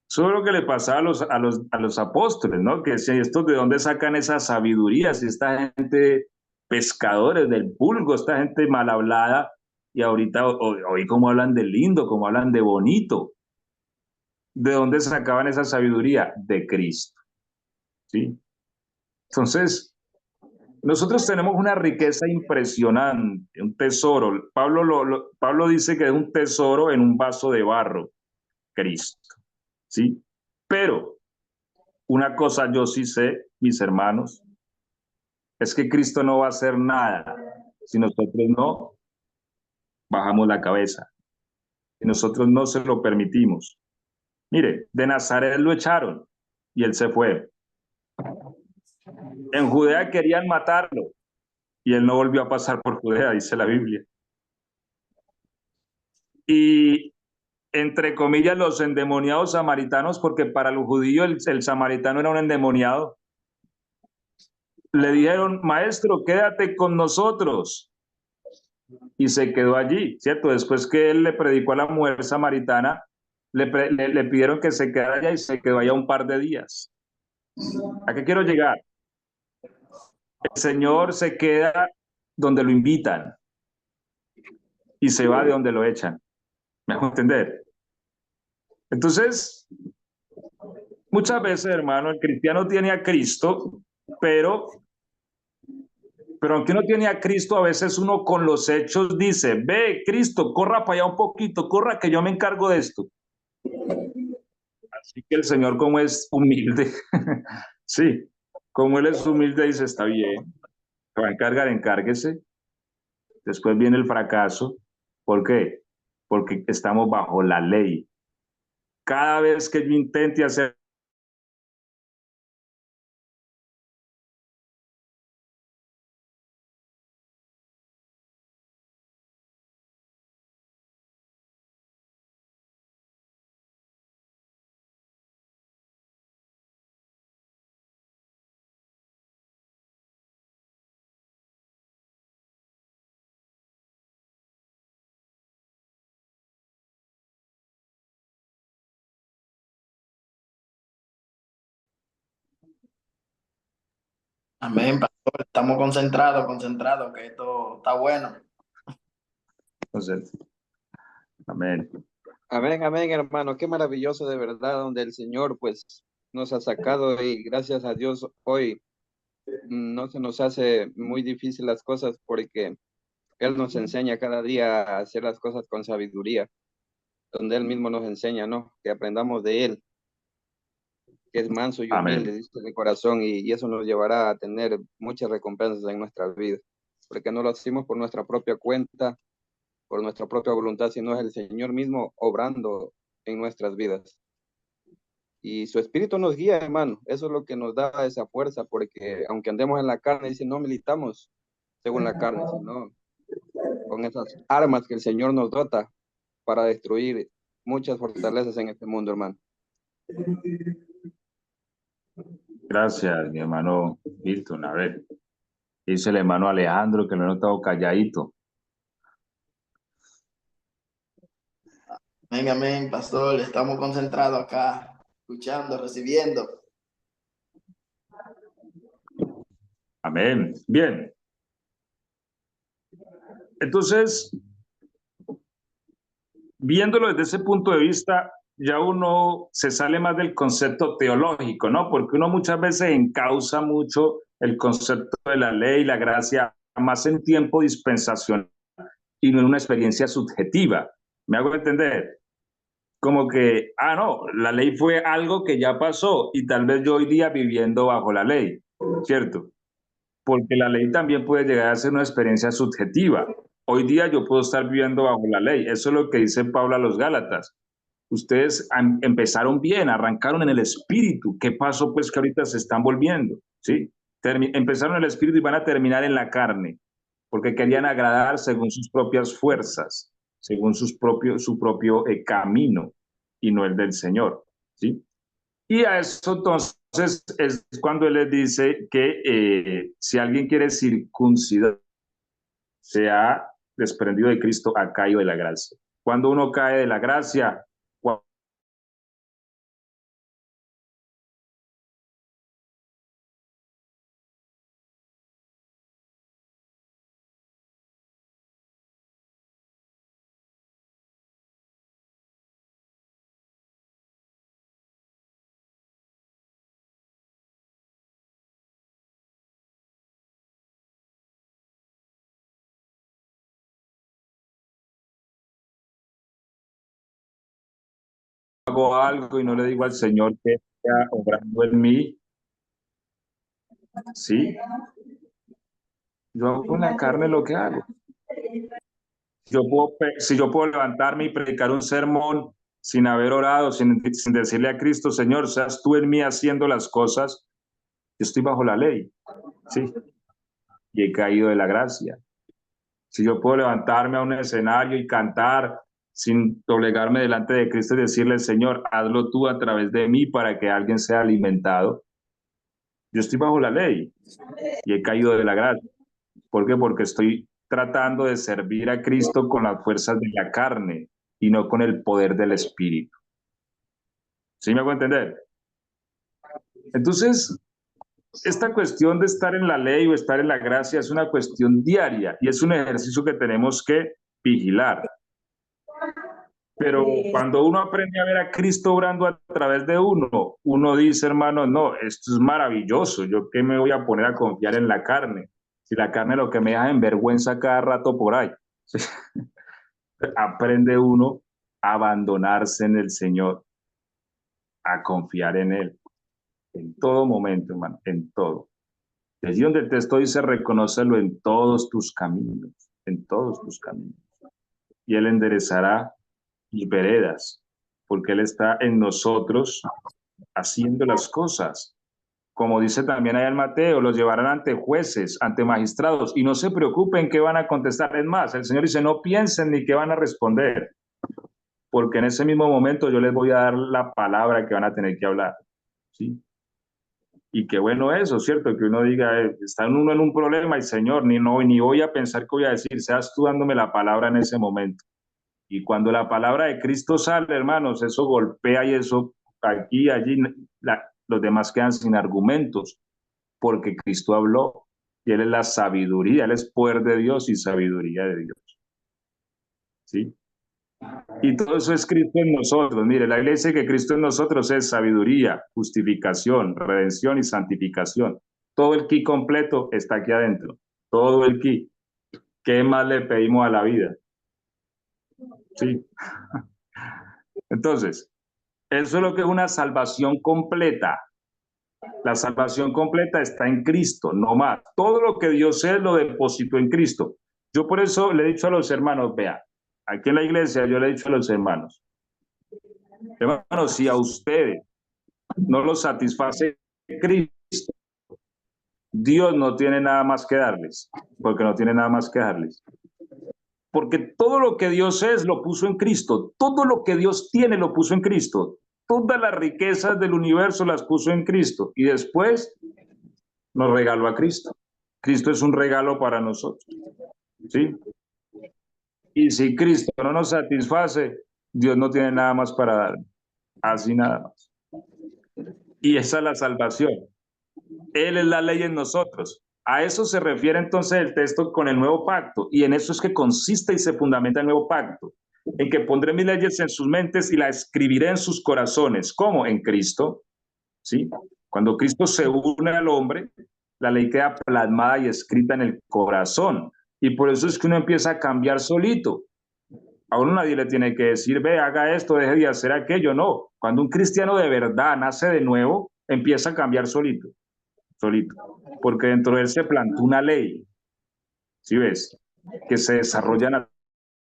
Eso es lo que le pasaba a los apóstoles, ¿no? Que si estos de dónde sacan esa sabiduría, si esta gente pescadores del vulgo, esta gente mal hablada, y ahorita hoy cómo hablan de lindo, cómo hablan de bonito. ¿De dónde sacaban esa sabiduría? De Cristo, ¿sí? Entonces, nosotros tenemos una riqueza impresionante, un tesoro. Pablo dice que es un tesoro en un vaso de barro, Cristo, ¿sí? Pero una cosa yo sí sé, mis hermanos, es que Cristo no va a hacer nada si nosotros no bajamos la cabeza, si nosotros no se lo permitimos. Mire, de Nazaret lo echaron y él se fue. En Judea querían matarlo y él no volvió a pasar por Judea, dice la Biblia. Y entre comillas, los endemoniados samaritanos, porque para los judíos el samaritano era un endemoniado, le dijeron, maestro, quédate con nosotros. Y se quedó allí, ¿cierto? Después que él le predicó a la mujer samaritana, le pidieron que se quedara allá y se quedó allá un par de días. ¿A qué quiero llegar? El Señor se queda donde lo invitan y se va de donde lo echan. ¿Me hago entender? Entonces, muchas veces, hermano, el cristiano tiene a Cristo, pero aunque uno tiene a Cristo, a veces uno con los hechos dice, ve, Cristo, corra para allá un poquito, corra que yo me encargo de esto. Así que el Señor, como es humilde, sí, como Él es humilde, dice, está bien, se va a encargar, encárguese. Después viene el fracaso. ¿Por qué? Porque estamos bajo la ley. Cada vez que yo intente hacer Amén, pastor. Estamos concentrados, que esto está bueno. entonces, amén. Amén, amén, hermano. Qué maravilloso de verdad, donde el Señor pues nos ha sacado y gracias a Dios hoy no se nos hace muy difícil las cosas porque Él nos enseña cada día a hacer las cosas con sabiduría, donde Él mismo nos enseña, ¿no? Que aprendamos de Él, que es manso y humilde, Amén. dice de corazón, y eso nos llevará a tener muchas recompensas en nuestra vida, porque no lo hacemos por nuestra propia cuenta, por nuestra propia voluntad, sino es el Señor mismo obrando en nuestras vidas. Y su espíritu nos guía, hermano. Eso es lo que nos da esa fuerza, porque aunque andemos en la carne, dice, no militamos según la carne, sino con esas armas que el Señor nos dota para destruir muchas fortalezas en este mundo, hermano. Gracias, mi hermano Milton. A ver, dice el hermano Alejandro que lo he notado calladito. Amén, amén, pastor. Estamos concentrados acá, escuchando, recibiendo. Amén. Bien. Entonces, viéndolo desde ese punto de vista, ya uno se sale más del concepto teológico, ¿no? Porque uno muchas veces encausa mucho el concepto de la ley y la gracia más en tiempo dispensacional y no en una experiencia subjetiva. ¿Me hago entender? Como que, no, la ley fue algo que ya pasó y tal vez yo hoy día viviendo bajo la ley, ¿cierto? Porque la ley también puede llegar a ser una experiencia subjetiva. Hoy día yo puedo estar viviendo bajo la ley. Eso es lo que dice Pablo a los Gálatas. Ustedes empezaron bien, arrancaron en el espíritu. ¿Qué pasó? Pues que ahorita se están volviendo, ¿sí? Empezaron en el espíritu y van a terminar en la carne, porque querían agradar según sus propias fuerzas, según su propio camino y no el del Señor, ¿sí? Y a eso entonces es cuando él les dice que si alguien quiere circuncidar, se ha desprendido de Cristo, ha caído de la gracia. Cuando uno cae de la gracia, hago algo y no le digo al Señor que está obrando en mí, ¿sí? Yo hago con la carne lo que hago. Si yo puedo levantarme y predicar un sermón sin haber orado, sin decirle a Cristo, Señor, seas tú en mí haciendo las cosas, yo estoy bajo la ley, ¿sí? Y he caído de la gracia. Si yo puedo levantarme a un escenario y cantar sin doblegarme delante de Cristo y decirle, Señor, hazlo tú a través de mí para que alguien sea alimentado, yo estoy bajo la ley y he caído de la gracia. ¿Por qué? Porque estoy tratando de servir a Cristo con las fuerzas de la carne y no con el poder del Espíritu. ¿Sí me hago entender? Entonces, esta cuestión de estar en la ley o estar en la gracia es una cuestión diaria y es un ejercicio que tenemos que vigilar. Pero cuando uno aprende a ver a Cristo obrando a través de uno, uno dice, hermano, no, esto es maravilloso. ¿Yo qué me voy a poner a confiar en la carne? Si la carne lo que me deja en vergüenza cada rato por ahí. Aprende uno a abandonarse en el Señor, a confiar en Él. En todo momento, hermano, en todo. Allí donde el texto dice, reconócelo en todos tus caminos, en todos tus caminos. Y Él enderezará tus veredas, porque Él está en nosotros haciendo las cosas. Como dice también allá en Mateo, los llevarán ante jueces, ante magistrados, y no se preocupen qué van a contestar. Es más, el Señor dice, no piensen ni qué van a responder, porque en ese mismo momento yo les voy a dar la palabra que van a tener que hablar, ¿sí? Y qué bueno eso, ¿cierto? Que uno diga, está uno en un problema y Señor, ni voy a pensar qué voy a decir, seas tú dándome la palabra en ese momento. Y cuando la palabra de Cristo sale, hermanos, eso golpea y eso aquí, allí, los demás quedan sin argumentos, porque Cristo habló y Él es la sabiduría, Él es poder de Dios y sabiduría de Dios. ¿Sí? Y todo eso es Cristo en nosotros. Mire, la iglesia dice que Cristo en nosotros es sabiduría, justificación, redención y santificación. Todo el ki completo está aquí adentro. Todo el ki. ¿Qué más le pedimos a la vida? Sí. Entonces, eso es lo que es una salvación completa. La salvación completa está en Cristo, no más. Todo lo que Dios es lo depositó en Cristo. Yo por eso le he dicho a los hermanos, vea, aquí en la iglesia yo le he dicho a los hermanos, si a ustedes no los satisface Cristo, Dios no tiene nada más que darles, porque no tiene nada más que darles. Porque todo lo que Dios es lo puso en Cristo, todo lo que Dios tiene lo puso en Cristo, todas las riquezas del universo las puso en Cristo y después nos regaló a Cristo. Cristo es un regalo para nosotros, ¿sí? Y si Cristo no nos satisface, Dios no tiene nada más para dar, así nada más. Y esa es la salvación. Él es la ley en nosotros. A eso se refiere entonces el texto con el nuevo pacto, y en eso es que consiste y se fundamenta el nuevo pacto. en que pondré mis leyes en sus mentes y las escribiré en sus corazones. ¿Cómo? En Cristo, ¿sí? Cuando Cristo se une al hombre, la ley queda plasmada y escrita en el corazón. Y por eso es que uno empieza a cambiar solito. A uno nadie le tiene que decir, ve, haga esto, deje de hacer aquello. No, cuando un cristiano de verdad nace de nuevo, empieza a cambiar solito, solito. Porque dentro de él se plantó una ley, ¿sí ves? Que se desarrolla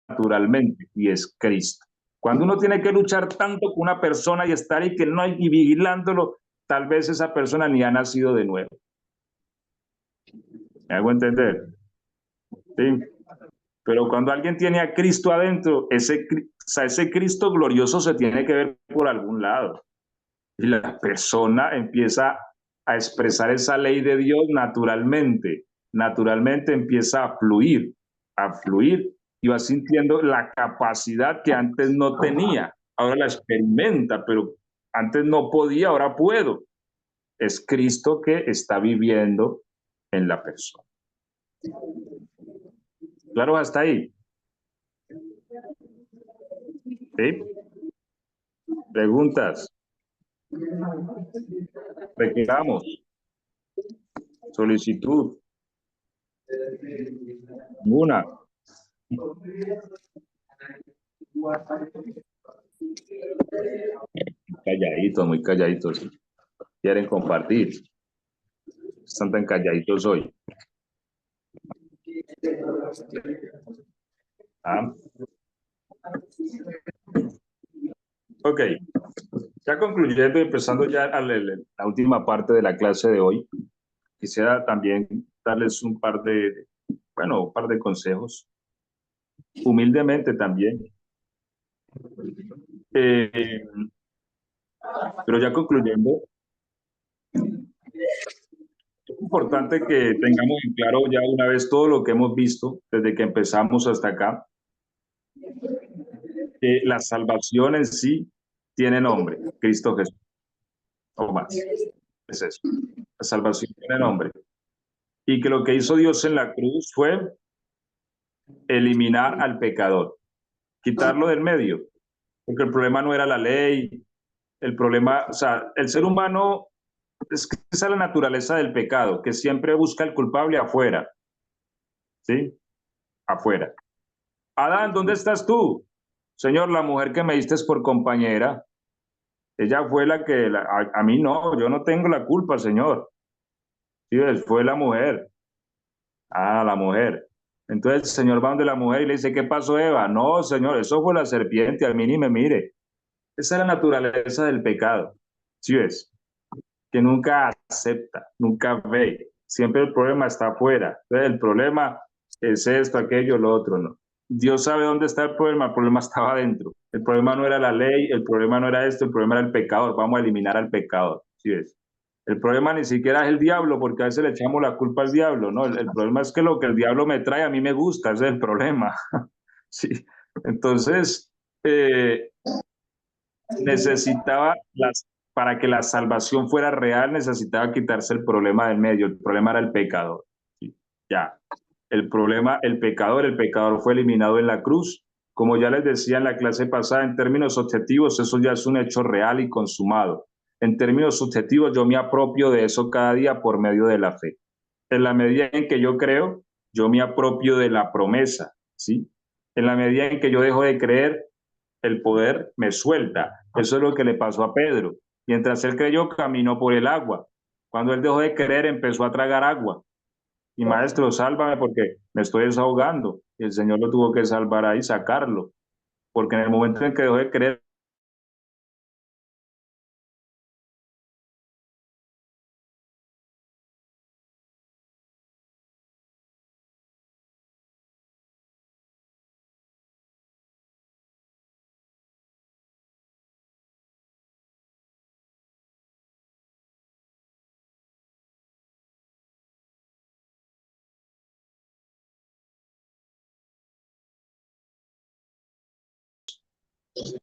naturalmente y es Cristo. Cuando uno tiene que luchar tanto con una persona y estar ahí que no hay y vigilándolo, tal vez esa persona ni ha nacido de nuevo. ¿Me hago entender? ¿Sí? Pero cuando alguien tiene a Cristo adentro, ese Cristo glorioso se tiene que ver por algún lado. Y la persona empieza a expresar esa ley de Dios naturalmente. Naturalmente empieza a fluir, y va sintiendo la capacidad que antes no tenía. Ahora la experimenta, pero antes no podía, ahora puedo. Es Cristo que está viviendo en la persona. Claro, hasta ahí. ¿Sí? Preguntas. Reclamos. Solicitud. Ninguna. Calladitos, muy calladitos. Quieren compartir. Están tan calladitos hoy. ¿Ah? Ok, ya concluyendo y empezando ya a la última parte de la clase de hoy, quisiera también darles un par de consejos, humildemente también. Pero ya concluyendo, es importante que tengamos en claro ya una vez todo lo que hemos visto desde que empezamos hasta acá, que la salvación en sí tiene nombre, Cristo Jesús. O más. Es eso. La salvación tiene nombre. Y que lo que hizo Dios en la cruz fue eliminar al pecador, quitarlo del medio. Porque el problema no era la ley, el problema, o sea, el ser humano, es que esa es la naturaleza del pecado, que siempre busca el culpable afuera. ¿Sí? Afuera. Adán, ¿dónde estás tú? Señor, la mujer que me diste por compañera, ella fue la que, a mí no, yo no tengo la culpa, Señor. Sí, fue la mujer. Ah, la mujer. Entonces el Señor va donde la mujer y le dice, ¿qué pasó, Eva? No, Señor, eso fue la serpiente, a mí ni me mire. Esa es la naturaleza del pecado. ¿Sí ves? Que nunca acepta, nunca ve. Siempre el problema está afuera. Entonces el problema es esto, aquello, lo otro, no. Dios sabe dónde está el problema estaba adentro. El problema no era la ley, el problema no era esto, el problema era el pecador. Vamos a eliminar al pecador. ¿Sí ves? El problema ni siquiera es el diablo, porque a veces le echamos la culpa al diablo, ¿no? El problema es que lo que el diablo me trae a mí me gusta, ese es el problema. Sí. Entonces, para que la salvación fuera real, necesitaba quitarse el problema del medio. El problema era el pecador. ¿Sí? Ya. El pecador fue eliminado en la cruz. Como ya les decía en la clase pasada, en términos objetivos, eso ya es un hecho real y consumado. En términos subjetivos, yo me apropio de eso cada día por medio de la fe. En la medida en que yo creo, yo me apropio de la promesa, ¿sí? En la medida en que yo dejo de creer, el poder me suelta. Eso es lo que le pasó a Pedro. Mientras él creyó, caminó por el agua. Cuando él dejó de creer, empezó a tragar agua. Y maestro, sálvame porque me estoy desahogando. Y el Señor lo tuvo que salvar ahí, sacarlo. Porque en el momento en que dejó de creer,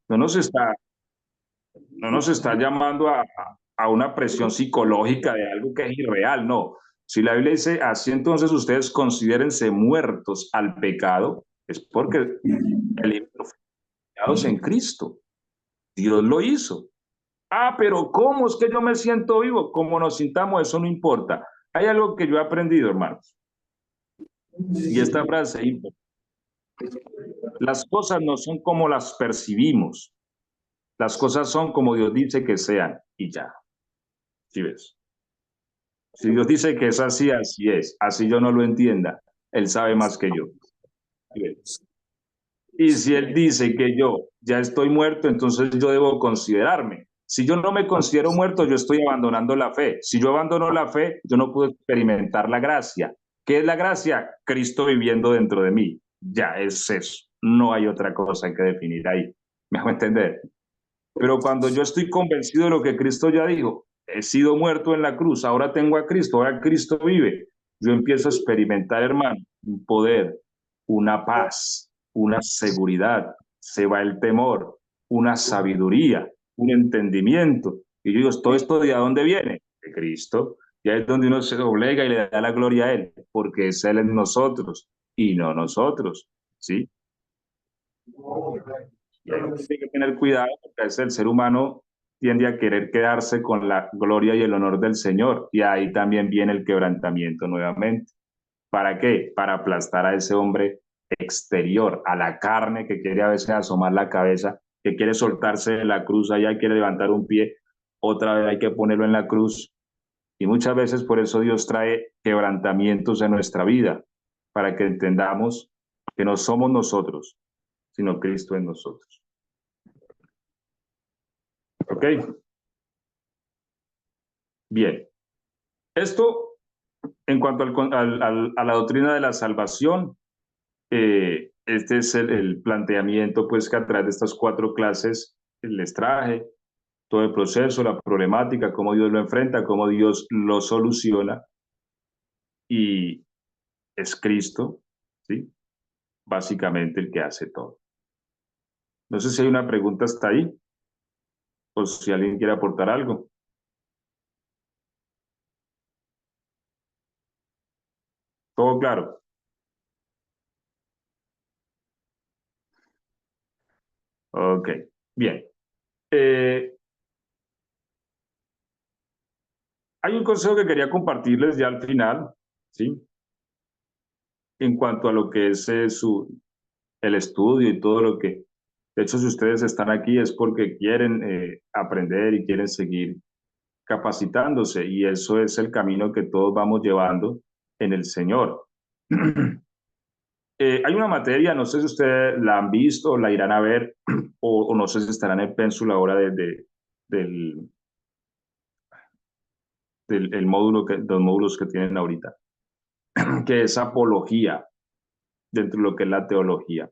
no nos está llamando a una presión psicológica de algo que es irreal, no. Si la Biblia dice, así entonces ustedes considérense muertos al pecado, es porque el glorificados en Cristo. Dios lo hizo. Ah, pero ¿cómo es que yo me siento vivo? Como nos sintamos, eso no importa. Hay algo que yo he aprendido, hermanos. Y esta frase, las cosas no son como las percibimos. Las cosas son como Dios dice que sean y ya. ¿Sí ves? Si Dios dice que es así, así es. Así yo no lo entienda. Él sabe más que yo. ¿Sí ves? Y si Él dice que yo ya estoy muerto, entonces yo debo considerarme. Si yo no me considero muerto, yo estoy abandonando la fe. Si yo abandono la fe, yo no puedo experimentar la gracia. ¿Qué es la gracia? Cristo viviendo dentro de mí. Ya es eso. No hay otra cosa que definir ahí. ¿Me hago entender? Pero cuando yo estoy convencido de lo que Cristo ya dijo, he sido muerto en la cruz, ahora tengo a Cristo, ahora Cristo vive, yo empiezo a experimentar, hermano, un poder, una paz, una seguridad, se va el temor, una sabiduría, un entendimiento. Y yo digo, ¿todo esto de dónde viene? De Cristo. Y ahí es donde uno se doblega y le da la gloria a Él, porque es Él en nosotros y no nosotros, ¿sí? Y ahí uno tiene que tener cuidado porque a veces el ser humano tiende a querer quedarse con la gloria y el honor del Señor. Y ahí también viene el quebrantamiento nuevamente. ¿Para qué? Para aplastar a ese hombre exterior, a la carne que quiere a veces asomar la cabeza, que quiere soltarse de la cruz, allá quiere levantar un pie, otra vez hay que ponerlo en la cruz. Y muchas veces por eso Dios trae quebrantamientos en nuestra vida, para que entendamos que no somos nosotros, sino Cristo en nosotros. ¿Ok? Bien. Esto en cuanto a la doctrina de la salvación, este es el planteamiento pues que a través de estas 4 clases les traje, todo el proceso, la problemática, cómo Dios lo enfrenta, cómo Dios lo soluciona, y es Cristo, ¿sí? Básicamente el que hace todo. No sé si hay una pregunta hasta ahí, o si alguien quiere aportar algo. ¿Todo claro? Ok, bien. Hay un consejo que quería compartirles ya al final, ¿sí? En cuanto a lo que es el estudio y todo lo que... De hecho, si ustedes están aquí es porque quieren aprender y quieren seguir capacitándose, y eso es el camino que todos vamos llevando en el Señor. Hay una materia, no sé si ustedes la han visto o la irán a ver, o no sé si estarán en Pénsul ahora del el módulo los módulos que tienen ahorita, que es apología, dentro de lo que es la teología.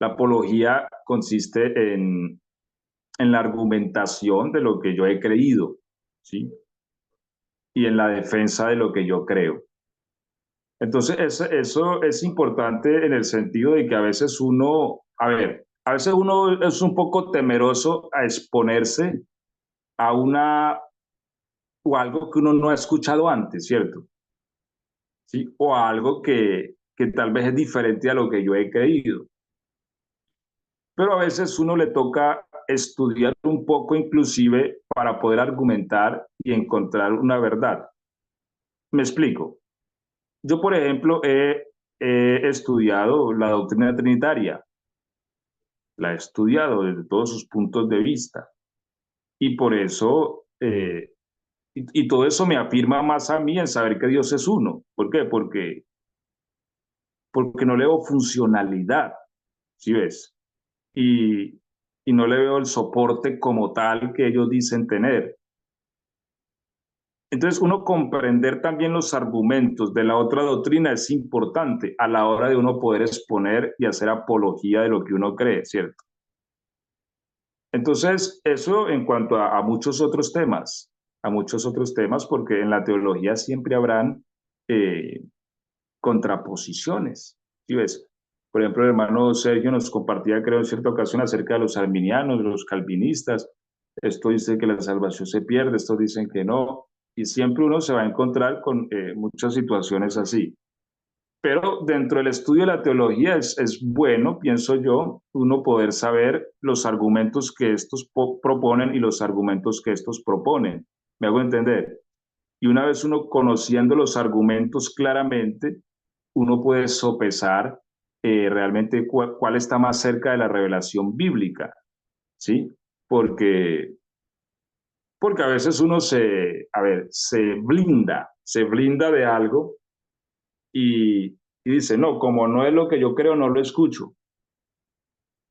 La apología consiste en la argumentación de lo que yo he creído, ¿sí? Y en la defensa de lo que yo creo. Entonces, eso es importante en el sentido de que a veces uno, a veces uno es un poco temeroso a exponerse a una o algo que uno no ha escuchado antes, ¿cierto? ¿Sí? O a algo que tal vez es diferente a lo que yo he creído. Pero a veces uno le toca estudiar un poco inclusive para poder argumentar y encontrar una verdad. Me explico. Yo, por ejemplo, he estudiado la doctrina trinitaria, la he estudiado desde todos sus puntos de vista, y por eso, y todo eso me afirma más a mí en saber que Dios es uno. ¿Por qué? Porque no le veo funcionalidad, ¿sí ves? Y no le veo el soporte como tal que ellos dicen tener. Entonces, uno comprender también los argumentos de la otra doctrina es importante a la hora de uno poder exponer y hacer apología de lo que uno cree, ¿cierto? Entonces, eso en cuanto a muchos otros temas, porque en la teología siempre habrán contraposiciones, ¿sí ves? Por ejemplo, el hermano Sergio nos compartía, creo, en cierta ocasión acerca de los arminianos, de los calvinistas. Esto dice que la salvación se pierde, estos dicen que no, y siempre uno se va a encontrar con muchas situaciones así. Pero dentro del estudio de la teología es bueno, pienso yo, uno poder saber los argumentos que estos proponen y los argumentos que estos proponen. ¿Me hago entender? Y una vez uno conociendo los argumentos claramente, uno puede sopesar realmente cuál está más cerca de la revelación bíblica, ¿sí? Porque, porque a veces uno se blinda de algo y dice, no, como no es lo que yo creo, no lo escucho.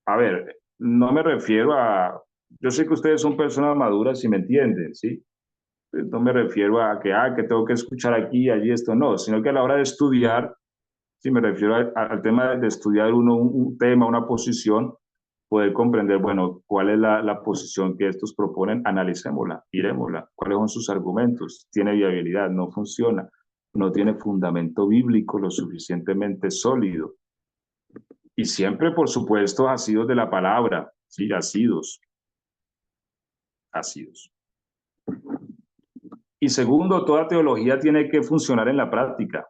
A ver, no me refiero a, yo sé que ustedes son personas maduras y me entienden, ¿sí? No me refiero a que tengo que escuchar aquí y allí esto, no, sino que a la hora de estudiar, sí me refiero al tema de estudiar uno un tema, una posición, poder comprender, bueno, cuál es la posición que estos proponen, analicémosla, miremosla, cuáles son sus argumentos, tiene viabilidad, no funciona, no tiene fundamento bíblico lo suficientemente sólido. Y siempre, por supuesto, asidos de la palabra, sí, asidos. Y segundo, toda teología tiene que funcionar en la práctica,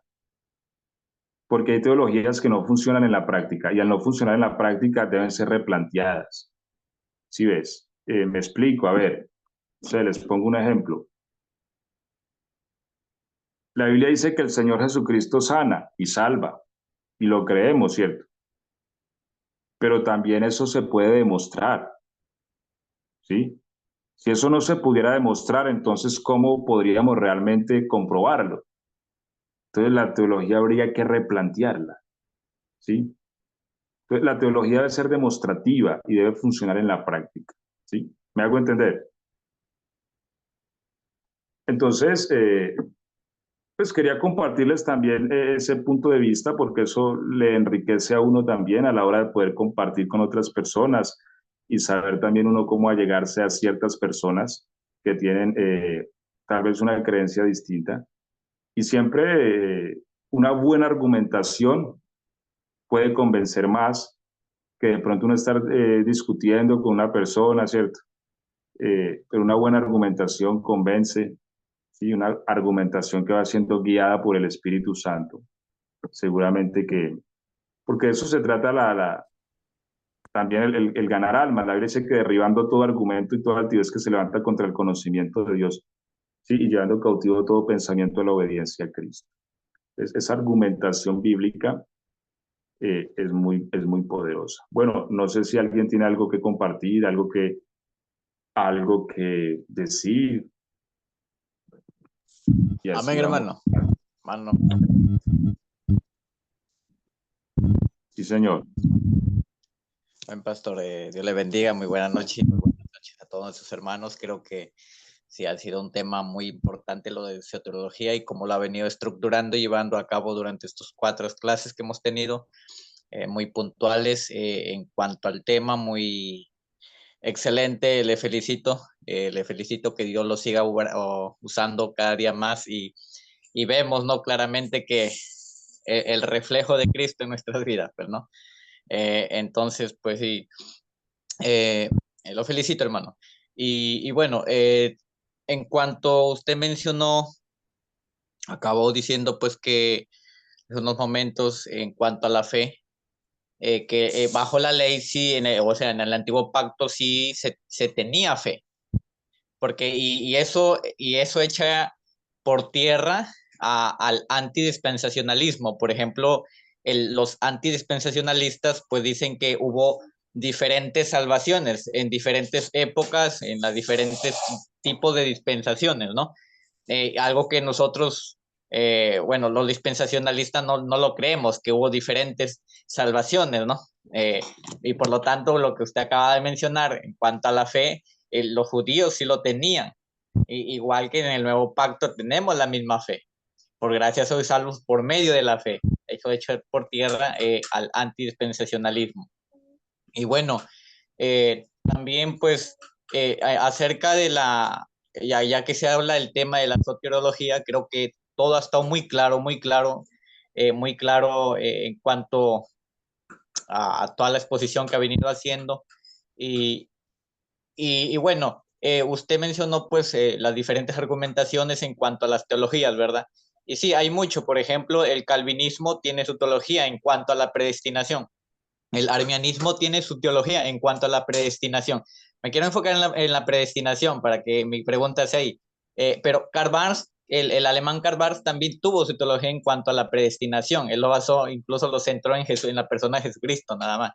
porque hay teologías que no funcionan en la práctica y al no funcionar en la práctica deben ser replanteadas. ¿Sí ves? Me explico, a ver, les pongo un ejemplo. La Biblia dice que el Señor Jesucristo sana y salva, y lo creemos, ¿cierto? Pero también eso se puede demostrar, ¿sí? Si eso no se pudiera demostrar, entonces, ¿cómo podríamos realmente comprobarlo? Entonces, la teología habría que replantearla, ¿sí? Entonces, la teología debe ser demostrativa y debe funcionar en la práctica, ¿sí? ¿Me hago entender? Entonces, pues quería compartirles también ese punto de vista porque eso le enriquece a uno también a la hora de poder compartir con otras personas y saber también uno cómo allegarse a ciertas personas que tienen tal vez una creencia distinta. Y siempre una buena argumentación puede convencer más que de pronto uno estar discutiendo con una persona, ¿cierto? Pero una buena argumentación convence, ¿sí? Una argumentación que va siendo guiada por el Espíritu Santo. Seguramente que, porque de eso se trata también el ganar almas. La Biblia dice que derribando todo argumento y toda altivez que se levanta contra el conocimiento de Dios, ¿sí? Y llevando cautivo todo pensamiento a la obediencia a Cristo. Esa argumentación bíblica es muy poderosa. Bueno, no sé si alguien tiene algo que compartir, algo que decir. Y así Amén, vamos. hermano. Sí, señor. Buen pastor, Dios le bendiga, muy buenas noches. Buenas noches a todos nuestros hermanos. Creo que sí ha sido un tema muy importante lo de soteriología y cómo lo ha venido estructurando y llevando a cabo durante estos 4 clases que hemos tenido, muy puntuales en cuanto al tema, muy excelente. Le felicito que Dios lo siga usando cada día más y vemos, ¿no? Claramente que el reflejo de Cristo en nuestras vidas, pues, ¿no? Entonces, pues sí, lo felicito, hermano. Y bueno, en cuanto usted mencionó, acabó diciendo pues que en unos momentos en cuanto a la fe, que bajo la ley sí, o sea, en el antiguo pacto sí se tenía fe, porque y eso echa por tierra al antidispensacionalismo. Por ejemplo, los antidispensacionalistas pues dicen que hubo diferentes salvaciones en diferentes épocas, en las diferentes tipos de dispensaciones, ¿no? Algo que nosotros, bueno, los dispensacionalistas no lo creemos, que hubo diferentes salvaciones, ¿no? Y por lo tanto, lo que usted acaba de mencionar en cuanto a la fe, los judíos sí lo tenían. Igual que en el nuevo pacto tenemos la misma fe. Por gracia sois salvos por medio de la fe. Eso hecho por tierra al antidispensacionalismo. Y bueno, también pues acerca de ya que se habla del tema de la soteriología, creo que todo ha estado muy claro, en cuanto a toda la exposición que ha venido haciendo. Y bueno, usted mencionó pues las diferentes argumentaciones en cuanto a las teologías, ¿verdad? Y sí, hay mucho. Por ejemplo, el calvinismo tiene su teología en cuanto a la predestinación. El arminianismo tiene su teología en cuanto a la predestinación. Me quiero enfocar en la predestinación para que mi pregunta sea ahí. Pero Karl Barth, el alemán Karl Barth también tuvo su teología en cuanto a la predestinación. Él lo basó, incluso lo centró en Jesús, en la persona de Jesucristo, nada más.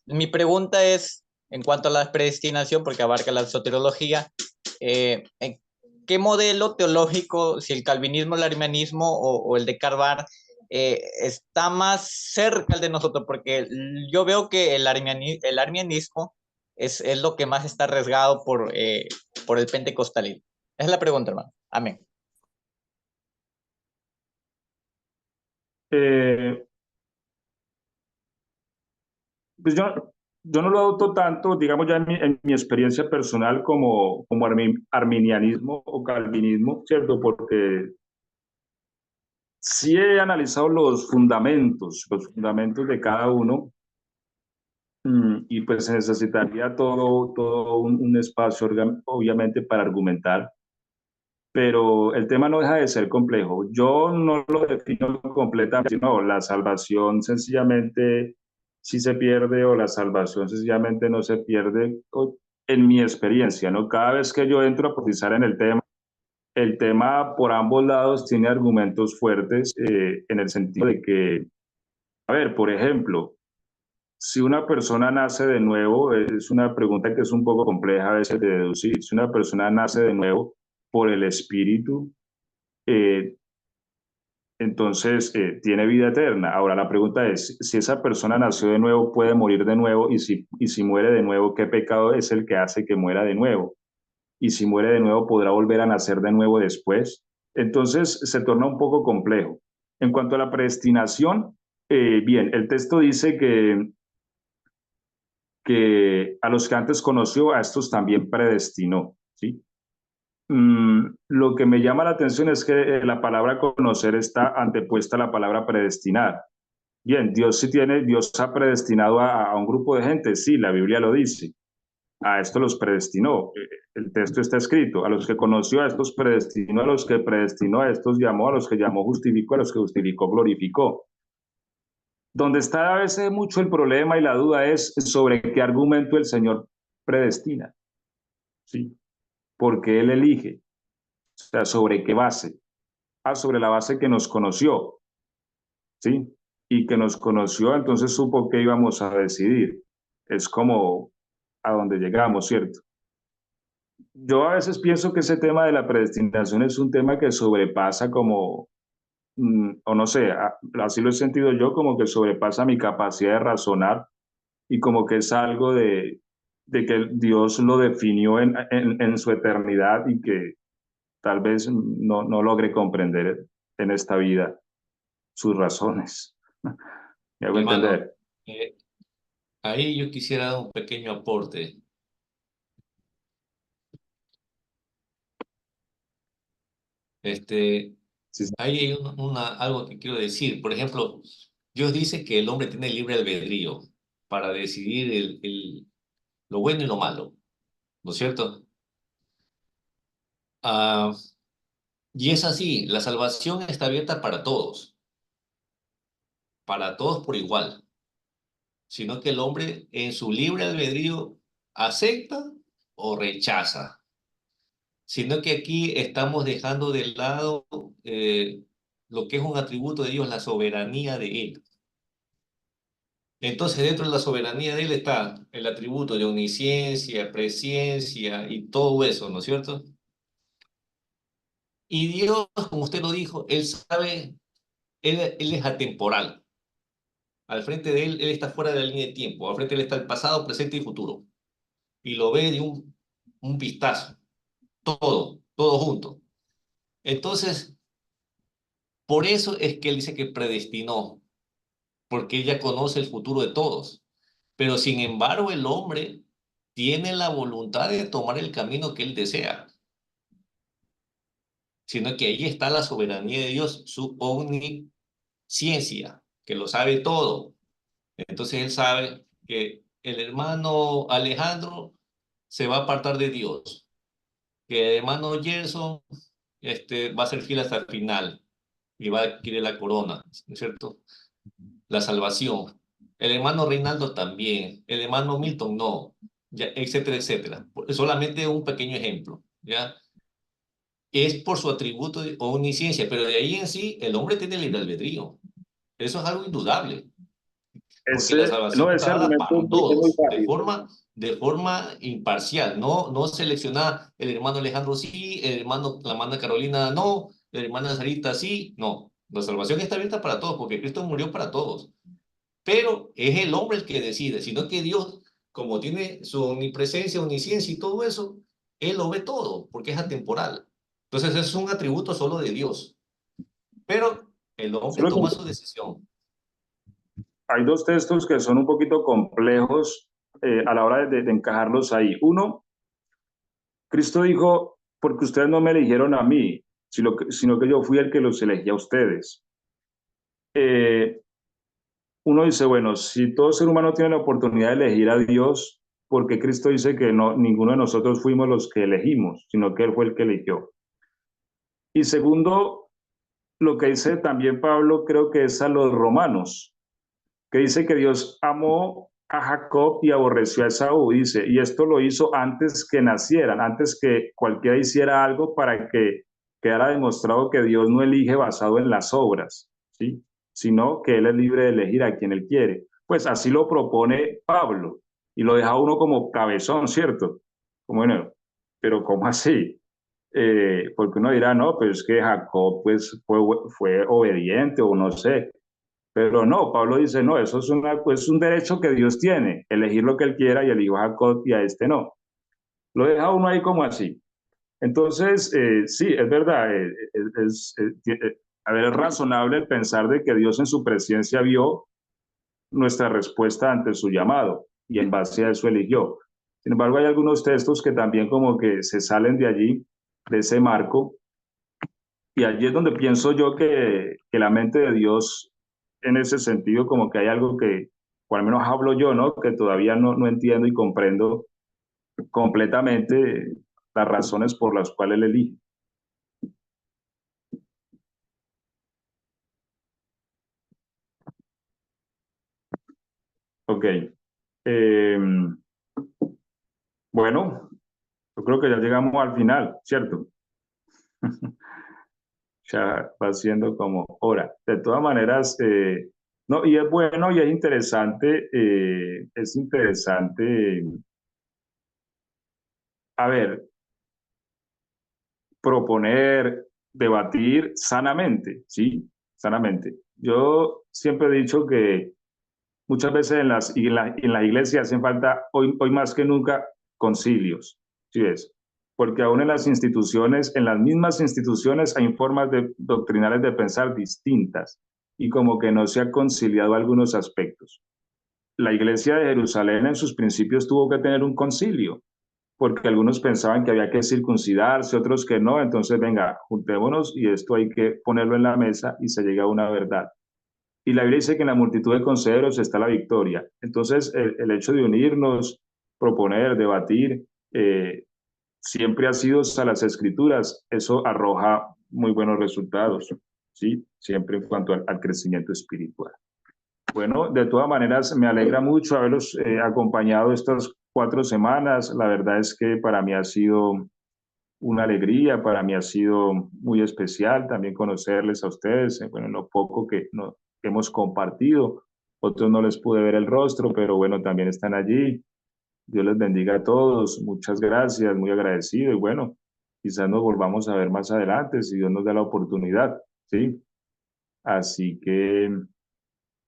Mi pregunta es, en cuanto a la predestinación, porque abarca la soteriología, ¿qué modelo teológico, si el calvinismo, el arminianismo o el de Karl Barth, está más cerca al de nosotros? Porque yo veo que el arminianismo es lo que más está arriesgado por el pentecostalismo. Esa es la pregunta, hermano. Amén. Pues yo no lo adopto tanto, digamos ya en mi experiencia personal como arminianismo o calvinismo, ¿cierto? Porque sí he analizado los fundamentos de cada uno, y pues se necesitaría todo un espacio, obviamente, para argumentar, pero el tema no deja de ser complejo. Yo no lo defino completamente, no, la salvación sencillamente sí se pierde o la salvación sencillamente no se pierde, en mi experiencia, ¿no? Cada vez que yo entro a profundizar en el tema por ambos lados tiene argumentos fuertes, en el sentido de que, a ver, por ejemplo, si una persona nace de nuevo, es una pregunta que es un poco compleja a veces de deducir. Si una persona nace de nuevo por el Espíritu, eh, entonces tiene vida eterna. Ahora la pregunta es, si esa persona nació de nuevo, puede morir de nuevo, y si muere de nuevo, ¿qué pecado es el que hace que muera de nuevo? Y si muere de nuevo, ¿podrá volver a nacer de nuevo después? Entonces se torna un poco complejo. En cuanto a la predestinación, bien, el texto dice que a los que antes conoció, a estos también predestinó, ¿sí? Lo que me llama la atención es que la palabra conocer está antepuesta a la palabra predestinar. Bien, Dios ha predestinado a un grupo de gente, sí, la Biblia lo dice. A esto los predestinó. El texto está escrito: a los que conoció, a estos predestinó; a los que predestinó, a estos llamó; a los que llamó, justificó; a los que justificó, glorificó. Donde está a veces mucho el problema y la duda es sobre qué argumento el Señor predestina, ¿sí? Porque Él elige, o sea, sobre qué base. Sobre la base que nos conoció, ¿sí? Y que nos conoció, entonces supo que íbamos a decidir. Es como a donde llegamos, ¿cierto? Yo a veces pienso que ese tema de la predestinación es un tema que sobrepasa como, o no sé, así lo he sentido yo, como que sobrepasa mi capacidad de razonar, y como que es algo de que Dios lo definió en su eternidad y que tal vez no logre comprender en esta vida sus razones. ¿Me hago Hermano, entender? ahí yo quisiera dar un pequeño aporte. Sí, sí. Ahí hay algo que quiero decir. Por ejemplo, Dios dice que el hombre tiene libre albedrío para decidir lo bueno y lo malo, ¿no es cierto? Ah, y es así, la salvación está abierta para todos por igual, sino que el hombre en su libre albedrío acepta o rechaza, sino que aquí estamos dejando de lado lo que es un atributo de Dios, la soberanía de Él. Entonces, dentro de la soberanía de Él está el atributo de omnisciencia, presciencia y todo eso, ¿no es cierto? Y Dios, como usted lo dijo, Él sabe, Él es atemporal. Al frente de Él está fuera de la línea de tiempo. Al frente de Él está el pasado, presente y futuro. Y lo ve de un vistazo, todo junto. Entonces, por eso es que Él dice que predestinó, porque ella conoce el futuro de todos. Pero sin embargo, el hombre tiene la voluntad de tomar el camino que él desea, sino que ahí está la soberanía de Dios, su omnisciencia, que lo sabe todo. Entonces él sabe que el hermano Alejandro se va a apartar de Dios, que el hermano Gerson va a ser fiel hasta el final y va a adquirir la corona, ¿no es cierto? La salvación. El hermano Reinaldo también, el hermano Milton no, ya, etcétera, etcétera. Solamente un pequeño ejemplo, ¿ya? Es por su atributo o omnisciencia, pero de ahí en sí el hombre tiene libre albedrío. Eso es algo indudable, porque la salvación Ese está dada argumento para es muy todos, válido. de forma imparcial, no seleccionada el hermano Alejandro sí, la hermana Carolina no, la hermana Sarita sí, no. La salvación está abierta para todos, porque Cristo murió para todos. Pero es el hombre el que decide, sino que Dios, como tiene su omnipresencia, omnisciencia y todo eso, Él lo ve todo, porque es atemporal. Entonces es un atributo solo de Dios. Pero el hombre Solo que toma su decisión. hay dos textos que son un poquito complejos a la hora de encajarlos ahí. Uno, Cristo dijo, porque ustedes no me eligieron a mí, sino que yo fui el que los elegí a ustedes. Uno dice, bueno, si todo ser humano tiene la oportunidad de elegir a Dios, porque Cristo dice que no, ninguno de nosotros fuimos los que elegimos, sino que Él fue el que eligió. Y segundo, lo que dice también Pablo, creo que es a los romanos, que dice que Dios amó a Jacob y aborreció a Esaú, dice, y esto lo hizo antes que nacieran, antes que cualquiera hiciera algo para que quedara demostrado que Dios no elige basado en las obras, ¿sí? Sino que Él es libre de elegir a quien Él quiere. Pues así lo propone Pablo, y lo deja uno como cabezón, ¿cierto? Como, bueno, pero ¿cómo así? Porque uno dirá, no, pues es que Jacob pues, fue obediente o no sé, pero no, Pablo dice, no, eso es, pues, un derecho que Dios tiene, elegir lo que Él quiera y eligió a Jacob y a este no. Lo deja uno ahí como así. Entonces, sí, es verdad, a ver, es razonable el pensar de que Dios en su presencia vio nuestra respuesta ante su llamado y en base a eso eligió. Sin embargo, hay algunos textos que también como que se salen de allí, de ese marco, y allí es donde pienso yo que la mente de Dios, en ese sentido, como que hay algo que, o al menos hablo yo, ¿no? Que todavía no entiendo y comprendo completamente las razones por las cuales él elige. Ok. Eh, bueno, yo creo que ya llegamos al final, ¿cierto? Ya va siendo como hora. De todas maneras, no, y es bueno y es interesante, a ver, proponer, debatir sanamente, ¿sí? Sanamente. Yo siempre he dicho que muchas veces en la iglesia hacen falta, hoy más que nunca, concilios, ¿sí ves? Porque aún en las instituciones, en las mismas instituciones hay formas doctrinales de pensar distintas y como que no se ha conciliado algunos aspectos. La iglesia de Jerusalén en sus principios tuvo que tener un concilio, porque algunos pensaban que había que circuncidarse, otros que no, entonces venga, juntémonos y esto hay que ponerlo en la mesa y se llega a una verdad. Y la Biblia dice que en la multitud de consejeros está la victoria. Entonces, el hecho de unirnos, proponer, debatir, siempre ha sido a las escrituras, eso arroja muy buenos resultados, ¿sí? Siempre en cuanto al crecimiento espiritual. Bueno, de todas maneras, me alegra mucho haberlos acompañado estas 4 semanas. La verdad es que para mí ha sido una alegría, para mí ha sido muy especial también conocerles a ustedes, bueno, lo poco que hemos compartido. Otros no les pude ver el rostro, pero bueno, también están allí. Dios les bendiga a todos. Muchas gracias, muy agradecido. Y bueno, quizás nos volvamos a ver más adelante si Dios nos da la oportunidad, ¿sí? Así que...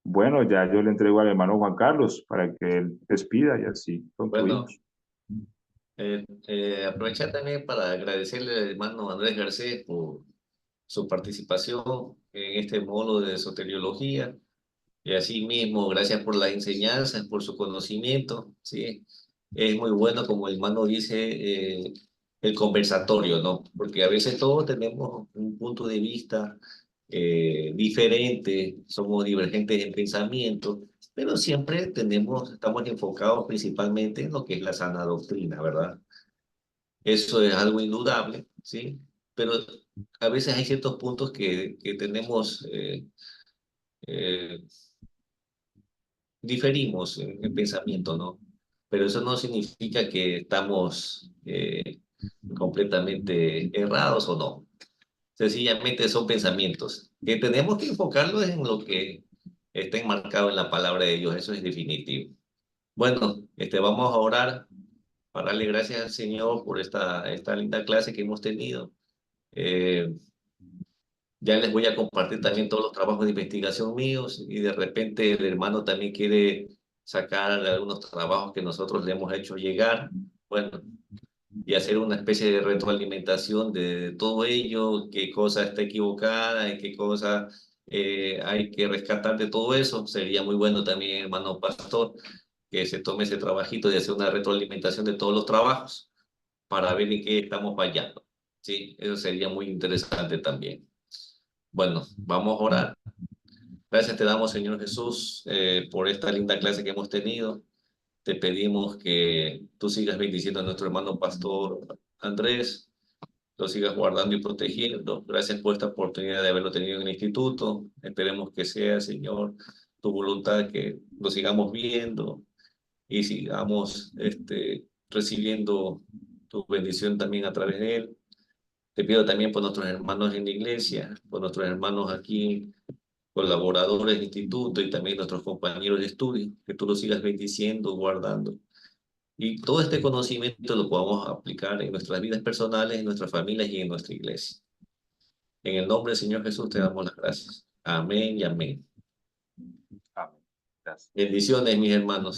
Bueno, ya yo le entrego al hermano Juan Carlos para que él despida y así concluimos. Bueno, aprovechar también para agradecerle al hermano Andrés Garcés por su participación en este módulo de soteriología y asimismo gracias por las enseñanzas, por su conocimiento, ¿sí? Es muy bueno, como el hermano dice, el conversatorio, ¿no? Porque a veces todos tenemos un punto de vista diferente, somos divergentes en pensamiento, pero siempre estamos enfocados principalmente en lo que es la sana doctrina, ¿verdad? Eso es algo indudable, ¿sí? Pero a veces hay ciertos puntos que tenemos, diferimos en pensamiento, ¿no? Pero eso no significa que estamos completamente errados o no. Sencillamente son pensamientos que tenemos que enfocarlos en lo que está enmarcado en la palabra de Dios. Eso es definitivo. Bueno, vamos a orar para darle gracias al Señor por esta linda clase que hemos tenido. Ya les voy a compartir también todos los trabajos de investigación míos y de repente el hermano también quiere sacar algunos trabajos que nosotros le hemos hecho llegar. Bueno, y hacer una especie de retroalimentación de todo ello, qué cosa está equivocada y qué cosa hay que rescatar de todo eso. Sería muy bueno también, hermano pastor, que se tome ese trabajito de hacer una retroalimentación de todos los trabajos para ver en qué estamos fallando. Sí, eso sería muy interesante también. Bueno, vamos a orar. Gracias te damos, Señor Jesús, por esta linda clase que hemos tenido. Te pedimos que tú sigas bendiciendo a nuestro hermano pastor Andrés, lo sigas guardando y protegiendo. Gracias por esta oportunidad de haberlo tenido en el instituto. Esperemos que sea, Señor, tu voluntad que lo sigamos viendo y sigamos recibiendo tu bendición también a través de él. Te pido también por nuestros hermanos en la iglesia, por nuestros hermanos aquí, colaboradores del instituto y también nuestros compañeros de estudio, que tú los sigas bendiciendo, guardando. Y todo este conocimiento lo podamos aplicar en nuestras vidas personales, en nuestras familias y en nuestra iglesia. En el nombre del Señor Jesús te damos las gracias. Amén y amén. Amén. Gracias. Bendiciones, mis hermanos.